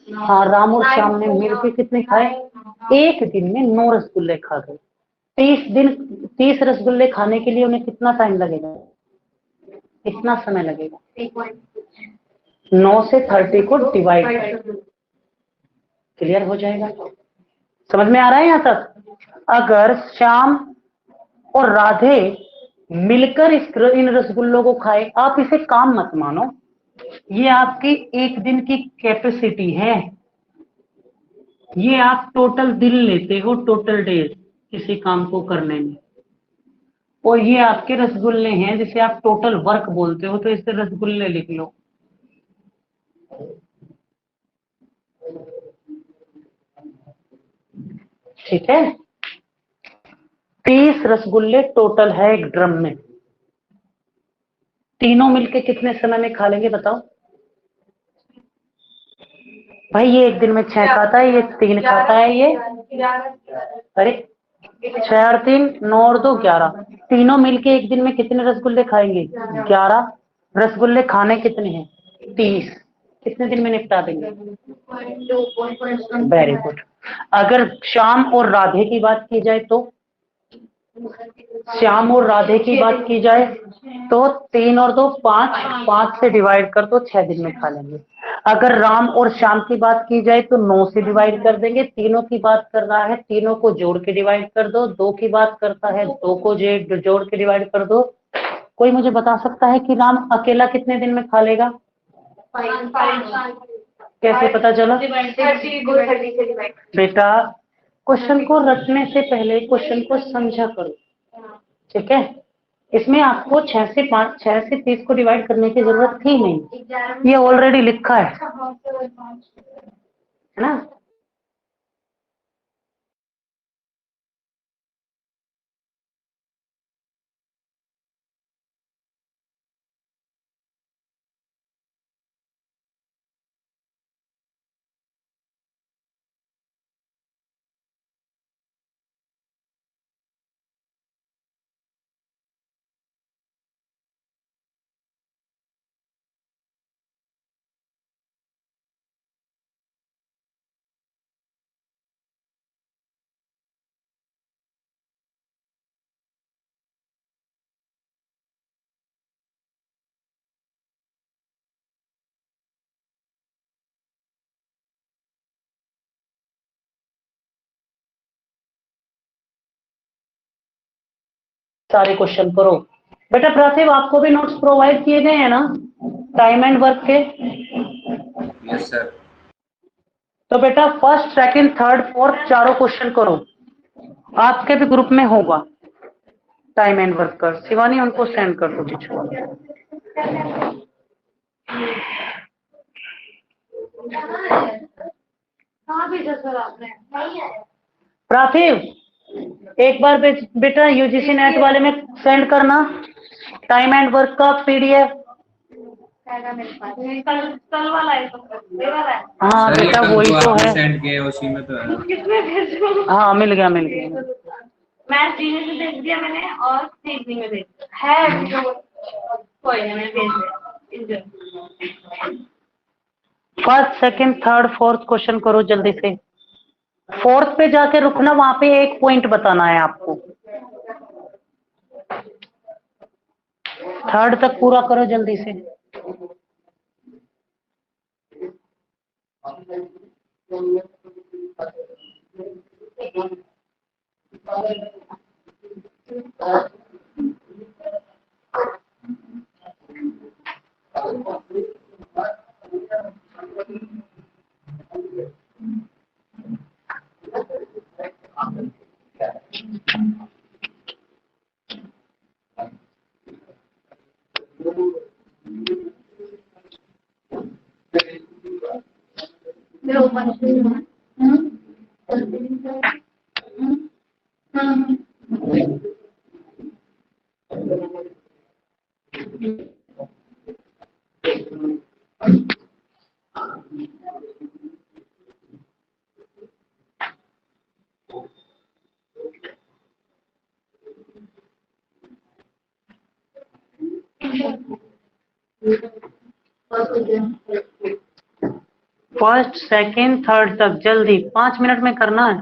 हाँ, राम और श्याम ने मिलके कितने खाए? एक दिन में 9 रसगुल्ले खा गए। 30 रसगुल्ले खाने के लिए उन्हें कितना टाइम लगेगा, कितना समय लगेगा? 9 से 30 को डिवाइड करें, क्लियर हो जाएगा। समझ में आ रहा है यहाँ तक? अगर श्याम और राधे मिलकर इन रसगुल्लों को खाए, आप इसे काम मत मानो, ये आपकी एक दिन की कैपेसिटी है, ये आप टोटल दिन लेते हो, टोटल डेज किसी काम को करने में, और ये आपके रसगुल्ले हैं जिसे आप टोटल वर्क बोलते हो, तो इसे रसगुल्ले लिख लो। ठीक है, 30 रसगुल्ले टोटल है एक ड्रम में, तीनों मिलके कितने समय में खा लेंगे बताओ भाई? ये एक दिन में 6 खाता है, ये 3 खाता है, ये अरे 6 और 3 9 और 2 11, तीनों मिलके एक दिन में कितने रसगुल्ले खाएंगे? 11 रसगुल्ले खाने कितने हैं? 30, कितने दिन में निपटा देंगे? Very good. अगर श्याम और राधे की बात की जाए तो, श्याम और राधे की बात की जाए तो 3 और 2 5, 5 से डिवाइड कर दो, 6 दिन में खा लेंगे। अगर राम और श्याम की बात की जाए तो 9 से डिवाइड कर देंगे, तीनों की बात कर रहा है, तीनों को जोड़ के डिवाइड कर दो, 2 की बात करता है, 2 को जोड़ के डिवाइड कर दो। कोई मुझे बता सकता है कि राम अकेला कितने दिन में खा लेगा? कैसे पता चला? बेटा क्वेश्चन को रटने से पहले क्वेश्चन को समझा करो, ठीक है। इसमें आपको 6 से 5, 6 से 30 को डिवाइड करने की जरूरत ही नहीं, ये ऑलरेडी लिखा है ना। सारे क्वेश्चन करो बेटा। प्राथिव आपको भी नोट्स प्रोवाइड किए गए हैं ना टाइम एंड वर्क के? Yes sir. तो बेटा फर्स्ट, सेकंड, थर्ड, फोर्थ चारों क्वेश्चन करो, आपके भी ग्रुप में होगा टाइम एंड वर्क कर। शिवानी उनको सेंड कर दो पिछुआ। प्राथिव एक बार बेटा यूजीसी नेट वाले में सेंड करना टाइम एंड वर्क का पीडीएफ। कल वाला है, हाँ बेटा वही तो है, सेंड किए उसी में तो है। हाँ मिल गया मिल गया। मैथ जीने से भेज दिया मैंने और सीखने में भेज दिया है जो कोई नहीं, मैं भेज दिया। First, second, third, fourth question करो जल्दी से। फोर्थ पे जाके रुकना, वहां पे एक पॉइंट बताना है आपको। थर्ड तक पूरा करो जल्दी से। फर्स्ट सेकंड थर्ड तक जल्दी 5 मिनट में करना है।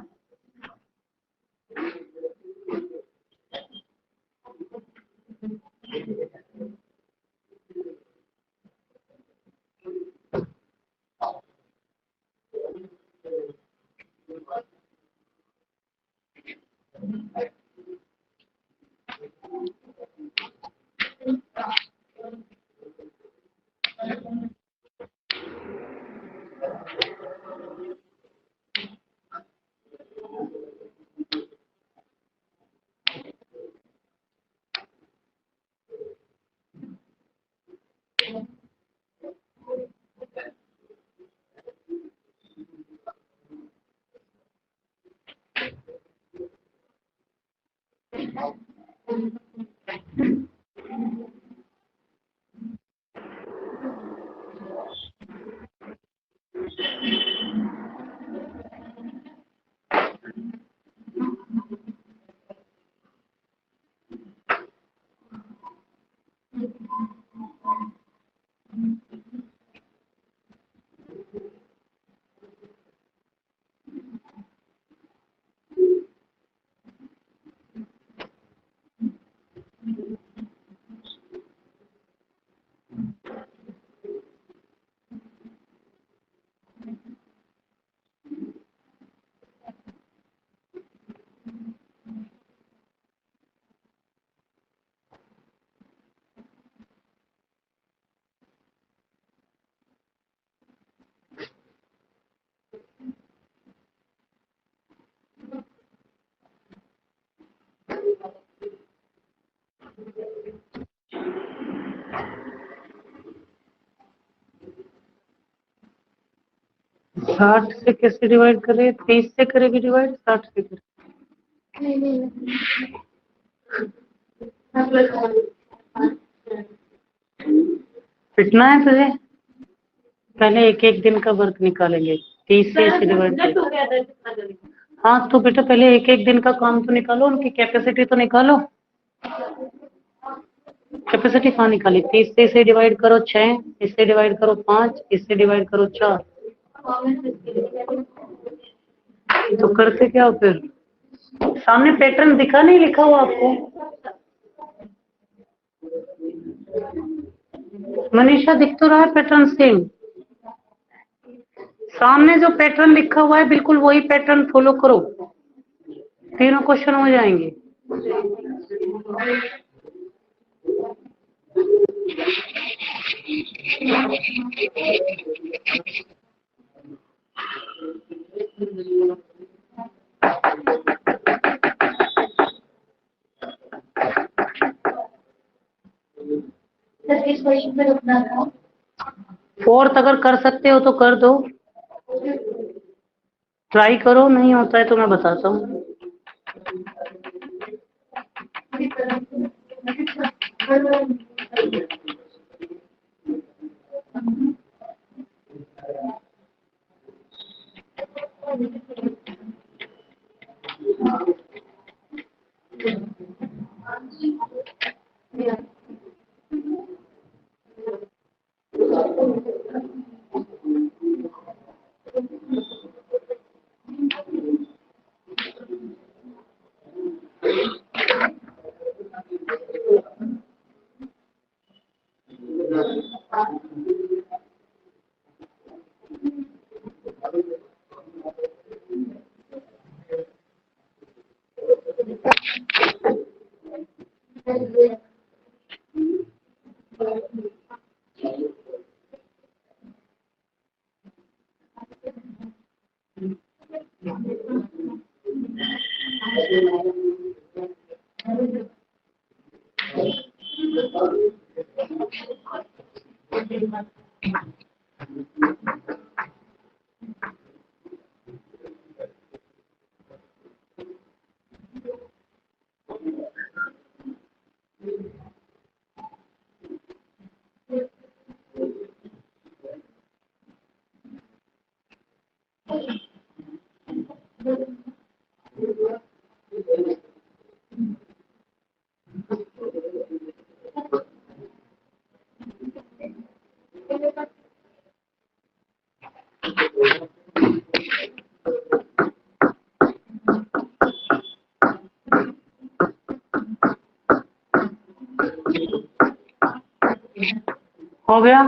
साठ से कैसे डिवाइड करें? 30 से करेगी डिवाइड, 60 से करें? पिटना है तुझे? पहले एक एक दिन का वर्क निकालेंगे। 30 से इसे डिवाइड करें। हाँ तो बेटा पहले एक एक दिन का काम तो निकालो, उनकी कैपेसिटी तो निकालो। कैपेसिटी कहाँ निकाली? 30 से इसे डिवाइड करो 6, इससे डिवाइड करो 5, इससे डिवाइड करो 4। तो करते क्या हो फिर? सामने पैटर्न दिखा नहीं, लिखा हुआ आपको? मनीषा दिख तो रहा है पैटर्न सेम। सामने जो पैटर्न लिखा हुआ है बिल्कुल वही पैटर्न फॉलो करो, तीनों क्वेश्चन हो जाएंगे। इस क्वेश्चन पे रुकना था। 4th अगर कर सकते हो तो कर दो, ट्राई करो, नहीं होता है तो मैं बताता हूँ। हो गया?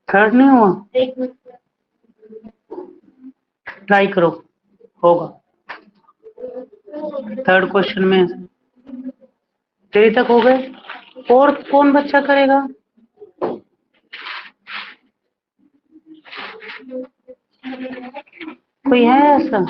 थर्ड नहीं हुआ? ट्राई करो, होगा। थर्ड क्वेश्चन में 3 तक हो गए। फोर्थ कौन बच्चा करेगा? कोई है ऐसा?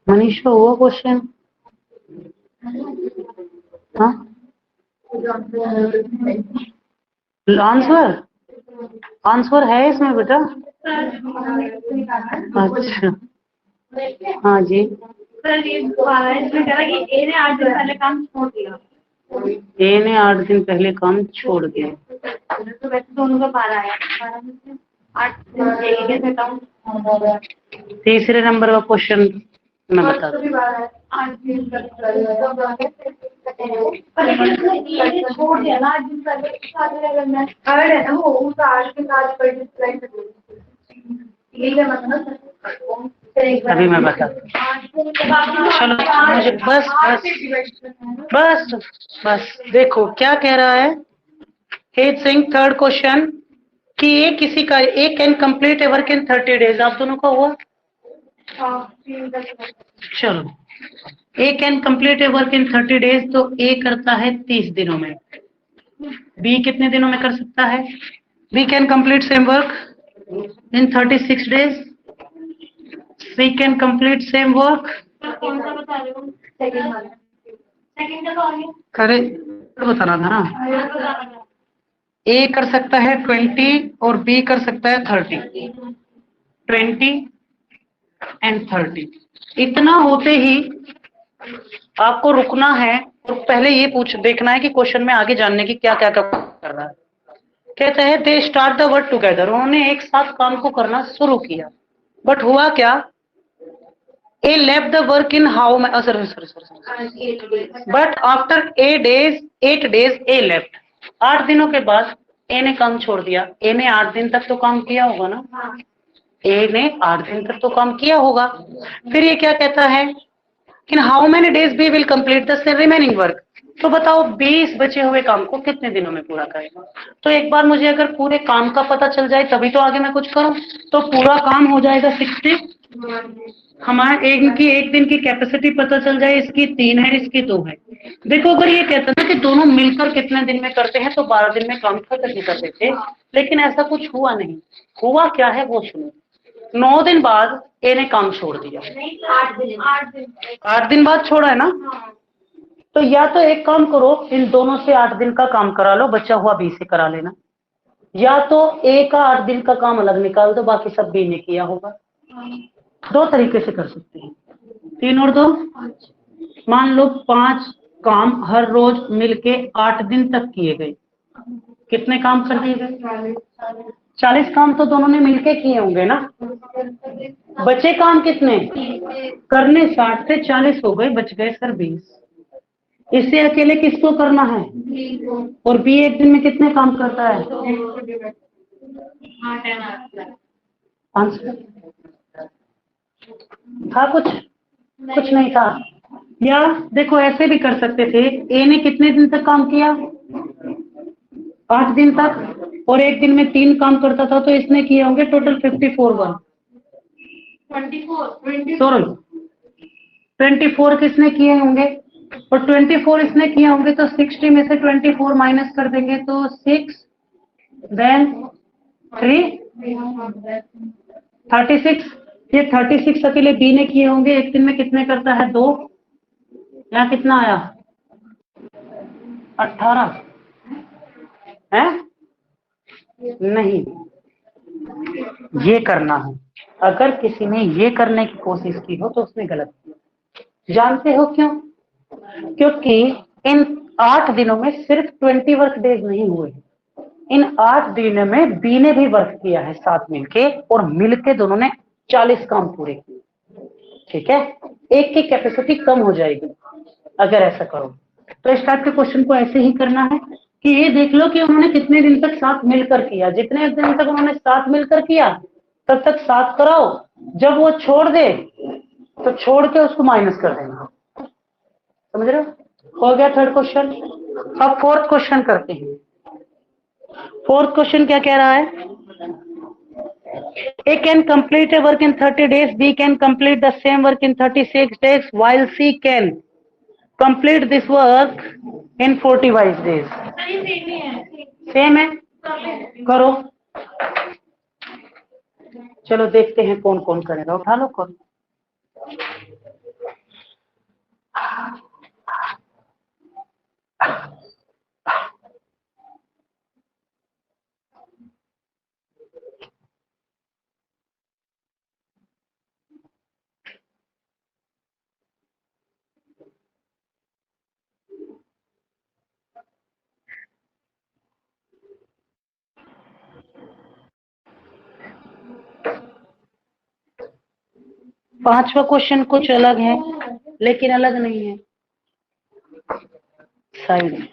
मनीषा हुआ क्वेश्चन? हाँ, आंसर आंसर है इसमें बेटा? अच्छा, हाँ जी। सर ये इसमें कह रहा कि ए ने 8 दिन पहले काम छोड़ दिया। ए ने 8 दिन पहले काम छोड़ दिया। तो वैसे दोनों का 12 है, 12 में से 8 दिन ए के से काम। तीसरे नंबर का क्वेश्चन मैं बता दूं। 8 दिन छोड़ दिया ना 8 दिन पहले करना है ना, वो उसका 8 के साथ कोई डिस्प्ले यही है मतलब। अभी मैं बता, चलो मुझे बस बस बस बस देखो क्या कह रहा है हेत सिंह। थर्ड क्वेश्चन कि ये किसी का A can complete a work in 30 days. आप दोनों का हुआ? चलो, A can complete a work in 30 days, तो ए करता है 30 दिनों में। बी कितने दिनों में कर सकता है? B can complete same work in 36 days. C can complete same work. कौन सा बता रहे हो? सेकंड वाला। सेकंड का कौन है? करे बताना था ना। ए कर सकता है 20 और बी कर सकता है 30। 20 एंड 30। इतना होते ही आपको रुकना है और पहले ये पूछ देखना है कि क्वेश्चन में आगे जानने की क्या क्या कर रहा है। कहते हैं they start the work together. उन्होंने एक साथ काम को करना शुरू किया, बट हुआ क्या? A left the work in how but after 8 days A left. 8 दिनों के बाद ए ने काम छोड़ दिया। ए ने 8 दिन तक तो काम किया होगा ना? ए ने 8 दिन तक तो काम किया होगा। फिर ये क्या कहता है कि how many days B will complete the remaining work. तो बताओ 20 बचे हुए काम को कितने दिनों में पूरा करेगा? तो एक बार मुझे अगर पूरे काम का पता चल जाए तभी तो आगे मैं कुछ करूं। तो पूरा काम हो जाएगा 60। हमारे एक दिन की कैपेसिटी पता चल जाए, इसकी 3 है, इसकी 2 है। देखो अगर ये कहता ना कि दोनों मिलकर कितने दिन में करते हैं तो 12 दिन में काम खत्म ही कर देते, लेकिन ऐसा कुछ हुआ नहीं। हुआ क्या है वो सुनो। 9 दिन बाद ए ने काम छोड़ दिया। 8 दिन बाद छोड़ा है ना? तो या तो एक काम करो, इन दोनों से 8 दिन का काम करा लो, बचा हुआ बी से करा लेना। या तो ए का 8 दिन का काम अलग निकाल दो, बाकी सब बी ने किया होगा। 2 तरीके से कर सकते हैं। 3 और 2, मान लो 5 काम हर रोज मिलके 8 दिन तक किए गए, कितने काम कर दिए गए? 40 काम तो दोनों ने मिलके किए होंगे ना। बचे काम कितने? करने 60 थे, 40 हो गए, बच गए सर 20। इससे अकेले किसको करना है? और बी एक दिन में कितने काम करता है? आंसर था कुछ नहीं था। या देखो ऐसे भी कर सकते थे, ए ने कितने दिन तक काम किया? 8 दिन तक, और एक दिन में 3 काम करता था, तो इसने किए होंगे टोटल 54 वन। 24 किसने किए होंगे? और 24 इसने किए होंगे, तो 60 में से 24 माइनस कर देंगे तो 6, देन 3, 36। ये 36 अकेले बी ने किए होंगे, एक दिन में कितने करता है? 2। यहाँ कितना आया? 18 है? नहीं, ये करना है। अगर किसी ने ये करने की कोशिश की हो तो उसने गलत किया। जानते हो क्यों? क्योंकि इन 8 दिनों में सिर्फ 20 वर्क डेज नहीं हुए, इन 8 दिनों में बी ने भी वर्क किया है साथ मिलके, और मिलके दोनों ने 40 काम पूरे किए। ठीक है, एक की कैपेसिटी कम हो जाएगी अगर ऐसा करो। तो इस टाइप के क्वेश्चन को ऐसे ही करना है कि ये देख लो कि उन्होंने कितने दिन तक साथ मिलकर किया। जितने दिन तक उन्होंने साथ मिलकर किया तब तक साथ कराओ, जब वो छोड़ दे तो छोड़ के उसको माइनस कर देना। समझ रहे हो गया थर्ड क्वेश्चन। अब फोर्थ क्वेश्चन करते हैं। फोर्थ क्वेश्चन क्या कह रहा है? A can complete a work in 30 days, B can complete the same work in 36 days, while C can complete this work in 45 days. Same है, करो। चलो देखते हैं कौन कौन करेगा, उठा लो करो। पांचवा क्वेश्चन कुछ अलग है, लेकिन अलग नहीं है। साइड में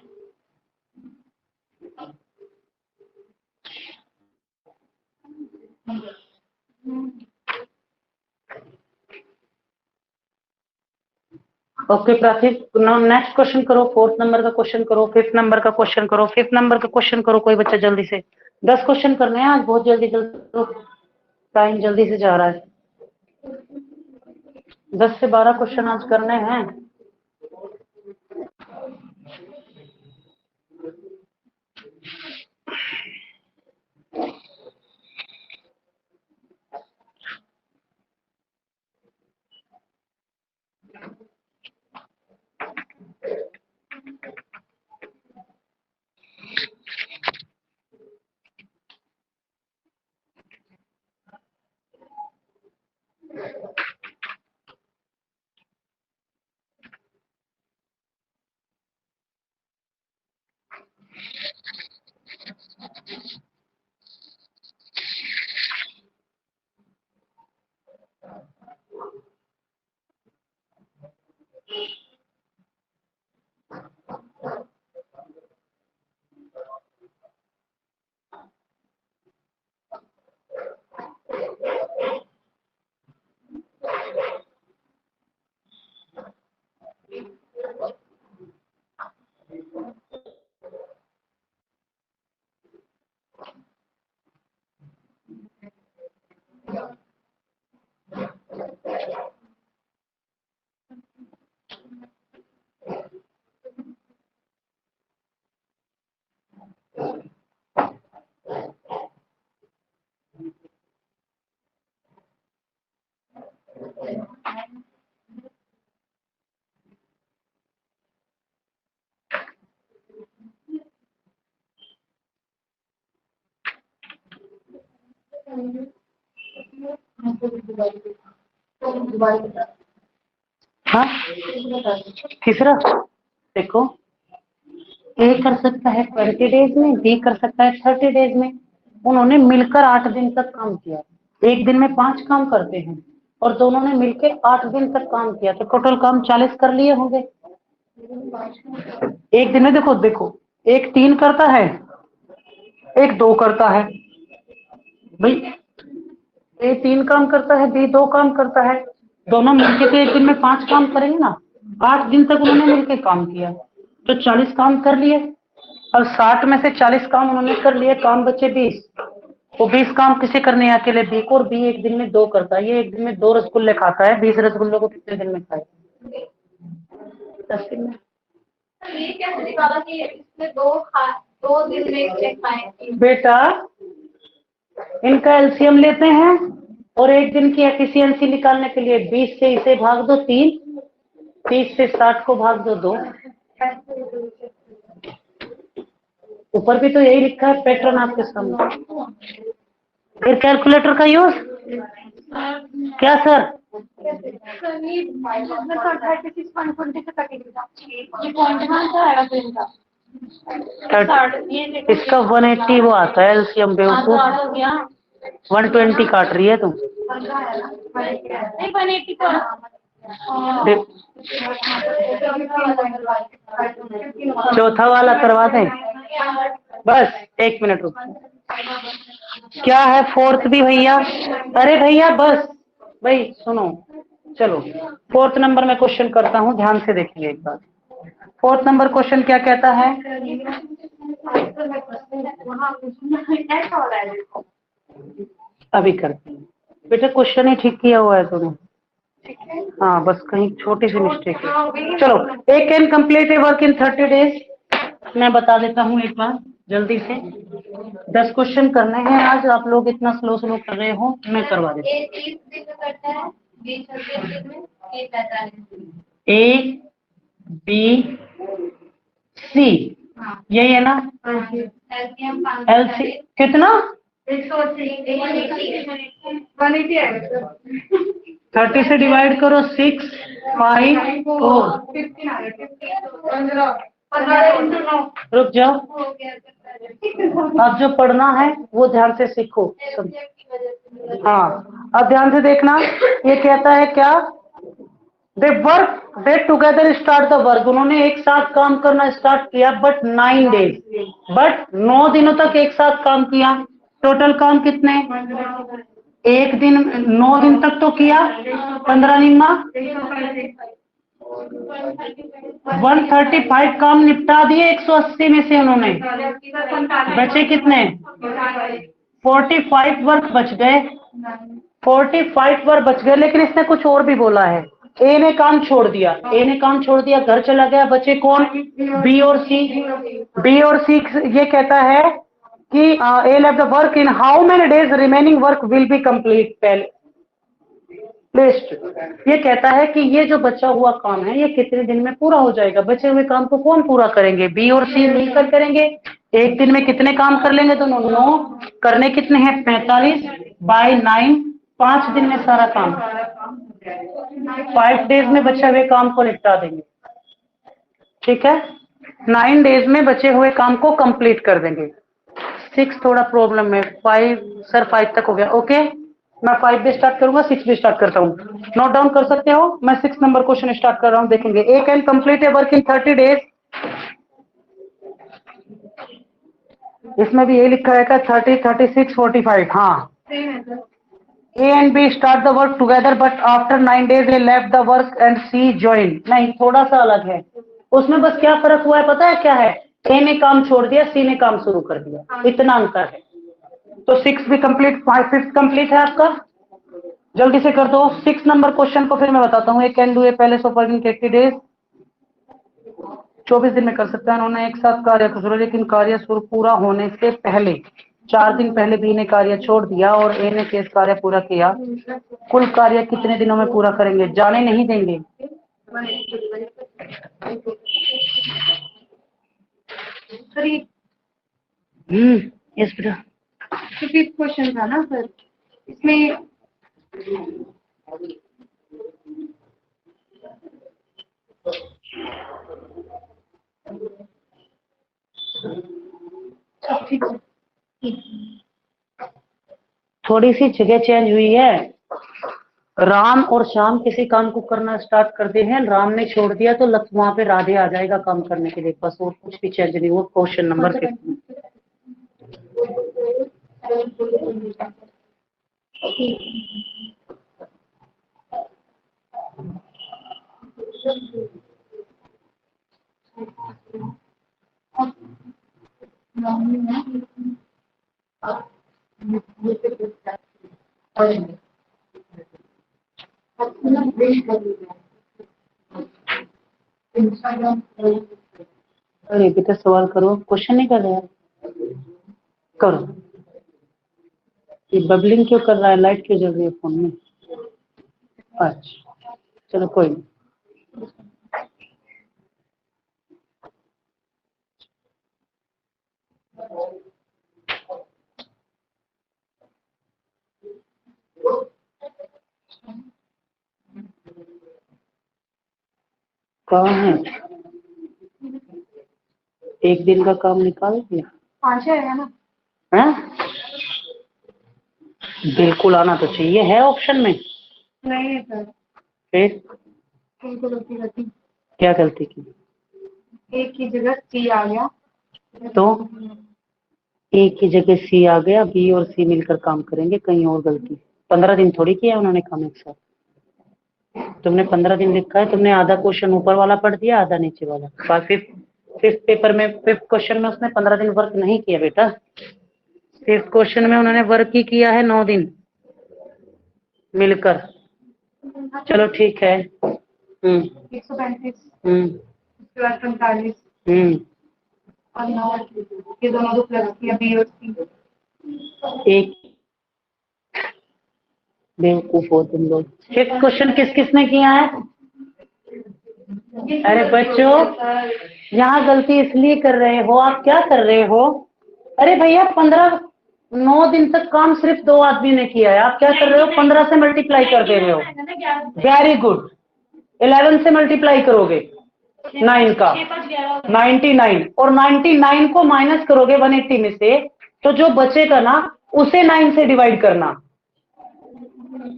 ओके प्राथिक, नेक्स्ट क्वेश्चन करो। 4th नंबर का क्वेश्चन करो, 5th नंबर का क्वेश्चन करो, 5th नंबर का क्वेश्चन करो। कोई बच्चा जल्दी से, 10 क्वेश्चन करने हैं आज, बहुत जल्दी जल्दी, टाइम जल्दी से जा रहा है। 10 से 12 क्वेश्चन आज करने हैं। हाँ तीसरा देखो, ए कर सकता है 20 डेज में, बी कर सकता है 30 डेज में। उन्होंने मिलकर 8 दिन तक काम किया। एक दिन में 5 काम करते हैं और दोनों ने मिलकर 8 दिन तक काम किया, तो टोटल काम 40 कर लिए होंगे। एक दिन में देखो देखो, एक 3 करता है, एक 2 करता है। भाई ए 3 काम करता है, बी 2 काम करता है, दोनों मिलके तो एक दिन में 5 काम करेंगे ना। 8 दिन तक उन्होंने मिलके काम किया तो 40 काम कर लिए। और 60 में से 40 काम उन्होंने कर लिए, काम बचे 20। वो 20 काम किसे करने हैं अकेले बी को, और बी एक दिन में 2 करता है। ये एक दिन में 2 रसगुल्ले खाता है, 20 रसगुल्लों को कितने दिन में खाए? 10 दिन में। ये कैसे निकाला कि इसमें 2 दिन में एक खाए? बेटा इनका एलसीएम लेते हैं और एक दिन की एफिशिएंसी निकालने के लिए 20 से इसे भाग दो 3, 30 से 60 को भाग दो 2। ऊपर भी तो यही लिखा है पैटर्न आपके सामने। फिर कैलकुलेटर का यूज क्या सर? इसका 180 वो आता है एलसीएम बेवकूफ, 120 काट रही है तुम। चौथा वाला करवा दें? बस 1 मिनट रुक। क्या है फोर्थ भी भैया? अरे भैया बस भाई सुनो, चलो 4th नंबर में क्वेश्चन करता हूँ, ध्यान से देखिए एक बार। 4th नंबर क्वेश्चन क्या कहता है? अभी करते हैं बेटा, क्वेश्चन ही ठीक किया हुआ है तुमने। हाँ बस कहीं छोटी सी मिस्टेक है। चलो, A can complete a work in 30 days. मैं बता देता हूँ एक बार जल्दी से। 10 क्वेश्चन करने हैं आज। आप लोग इतना स्लो स्लो कर रहे हो, मैं करवा देता हूँ। ए बी सी यही है ना? एलसी कितना? 30 से डिवाइड करो 6, 5, 4। रुक जाओ, अब जो पढ़ना है वो ध्यान से सीखो। हाँ अब ध्यान से देखना, ये कहता है क्या? They work they together start the work. उन्होंने एक साथ काम करना स्टार्ट किया, बट 9 डेज, बट 9 दिनों तक एक साथ काम किया। टोटल काम कितने? एक दिन 9 दिन तक तो किया, 15 निम्मा 135 काम निपटा दिए 180 में से उन्होंने। बचे कितने? 45 वर्क बच गए। 45 वर्क बच गए, लेकिन इसने कुछ और भी बोला है। ए ने काम छोड़ दिया, ए ने काम छोड़ दिया, घर चला गया। बचे कौन? बी और सी। बी और सी ये कहता है कि A left the work in how many days remaining work will be complete list. ये कहता है कि ये जो बचा हुआ काम है ये कितने दिन में पूरा हो जाएगा। बचे हुए काम को कौन पूरा करेंगे? बी और सी मिलकर करेंगे। एक दिन में कितने काम कर लेंगे दोनों? 9 करने कितने हैं? 45 बाय 9, 5 दिन में सारा काम। 5 डेज में बचे हुए काम को निपटा देंगे, ठीक है। 9 डेज में बचे हुए काम को कंप्लीट कर देंगे। 6 थोड़ा प्रॉब्लम है। 5 सर 5 तक हो गया, ओके। मैं 5 भी स्टार्ट करूंगा, 6 भी स्टार्ट करता हूँ। नोट डाउन कर सकते हो। मैं 6 नंबर क्वेश्चन स्टार्ट कर रहा हूँ, देखेंगे। A can complete a work in 30 days. इसमें भी यही लिखा है 30, 36, 45। हाँ, A and B start the work together but after 9 days A left the work and C join. नहीं, थोड़ा सा अलग है। उसमें बस क्या फर्क हुआ है पता है क्या है? ए ने काम छोड़ दिया, सी ने काम शुरू कर दिया, इतना अंतर है। तो 6 भी कंप्लीट, 5 कंप्लीट है आपका। जल्दी से कर दो 6 नंबर क्वेश्चन को, फिर मैं बताता हूँ। A can do a palace of work in 80 days. 24 दिन में कर सकता है। उन्होंने एक साथ कार्य शुरू, लेकिन कार्य शुरू पूरा होने से पहले 4 दिन पहले बी ने कार्य छोड़ दिया और ए ने केस कार्य पूरा किया। कुल कार्य कितने दिनों में पूरा करेंगे? जाने नहीं देंगे। यस बेटा। क्वेश्चन था ना सर, इसमें थोड़ी सी जगह चेंज हुई है। राम और श्याम किसी काम को करना स्टार्ट करते हैं, राम ने छोड़ दिया तो वहां पे राधे आ जाएगा काम करने के लिए, बस और कुछ भी चेंज नहीं। वो क्वेश्चन नंबर 15। अरे बेटा सवाल करो, क्वेश्चन नहीं कर रहे हैं, करो। ये बबलिंग क्यों कर रहा है, लाइट क्यों जल रही है फोन में? अच्छा चलो कोई नहीं। कहाँ है? एक दिन का काम निकाल दिया। 5 है ना? हैं? बिल्कुल आना तो चाहिए, है ऑप्शन में। नहीं है सर, फिर बिल्कुल गलती। क्या गलती की? एक की जगह सी आ गया। तो ए की जगह सी आ गया, बी और सी मिलकर काम करेंगे, कहीं और गलती। 15 दिन थोड़ी किया उन्होंने काम एक साथ। तुमने 15 दिन लिखा है, तुमने आधा क्वेश्चन ऊपर वाला पढ़ दिया, आधा नीचे वाला। फिफ्थ पेपर में, फिफ्थ क्वेश्चन में उसने 15 दिन वर्क नहीं किया बेटा। फिफ्थ क्वेश्चन में उन्होंने वर्क ही किया है 9 दिन मिलकर। चलो ठीक है। 135, उसके बाद 45 और 9, ये दोनों को प्लस किया, बी और सी। एक बेवकूफ हो तुम लोग। फिफ्थ क्वेश्चन किस किसने किया है? अरे बच्चों, यहाँ गलती इसलिए कर रहे हो, आप क्या कर रहे हो? अरे भैया 9 दिन तक काम सिर्फ 2 आदमी ने किया है, आप क्या कर रहे हो? 15 से मल्टीप्लाई कर दे रहे हो। Very good. 11 से मल्टीप्लाई करोगे 9 का 99, और 99 को माइनस करोगे 180 में से, तो जो बचेगा ना उसे 9 से डिवाइड करना।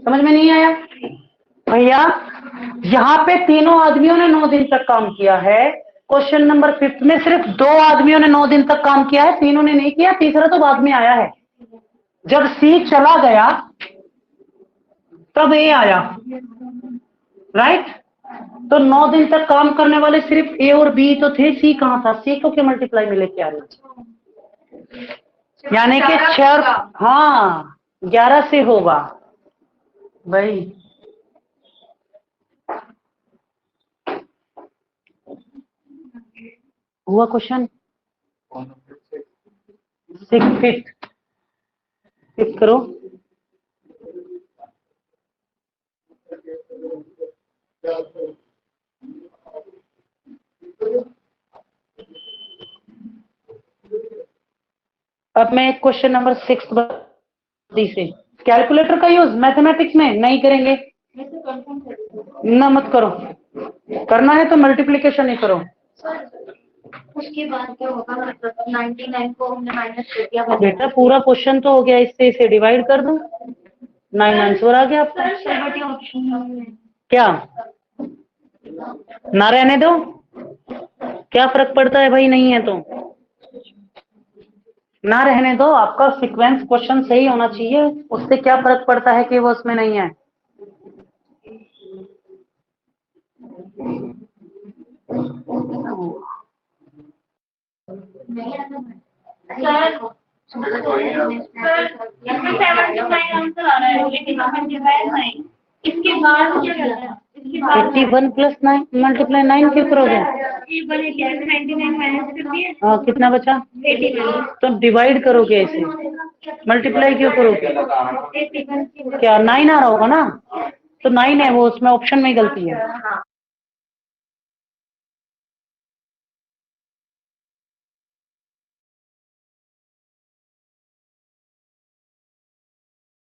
समझ में नहीं आया भैया? यहाँ पे तीनों आदमियों ने 9 दिन तक काम किया है। क्वेश्चन नंबर 5 में सिर्फ 2 आदमियों ने 9 दिन तक काम किया है, तीनों ने नहीं किया, तीसरा तो बाद में आया है। जब सी चला गया तब ए आया, राइट? तो 9 दिन तक काम करने वाले सिर्फ ए और बी तो थे, सी कहां था? सी को क्यों मल्टीप्लाई में लेके आ रहे हो? यानी कि 6, हाँ 11 से होगा भाई। हुआ क्वेश्चन? 6 फिफ्थ करो। अब मैं क्वेश्चन नंबर 6 से कैलकुलेटर का यूज मैथमेटिक्स में नहीं करेंगे ना, मत करो। करना है तो मल्टीप्लिकेशन ही करो। उसके बाद क्या होगा? मतलब 99 को हमने माइनस कर दिया बेटा पूरा क्वेश्चन तो हो गया, इससे इसे डिवाइड कर दो, 9 आंसर आ गया आपका। क्या ना रहने दो? क्या फर्क पड़ता है भाई, नहीं है तो ना रहने दो। आपका सीक्वेंस क्वेश्चन सही होना चाहिए, उससे क्या फर्क पड़ता है कि वो उसमें नहीं है। इसके बाद क्या करना है? 81 प्लस 9 मल्टीप्लाई 9 क्यों करोगे? 99 माइनस कर दिए, हाँ कितना बचा? 81। तो डिवाइड करोगे इसे, मल्टीप्लाई क्यों करोगे? 81 क्या 9 आ रहा होगा ना? तो 9 है वो, उसमें ऑप्शन में गलती है।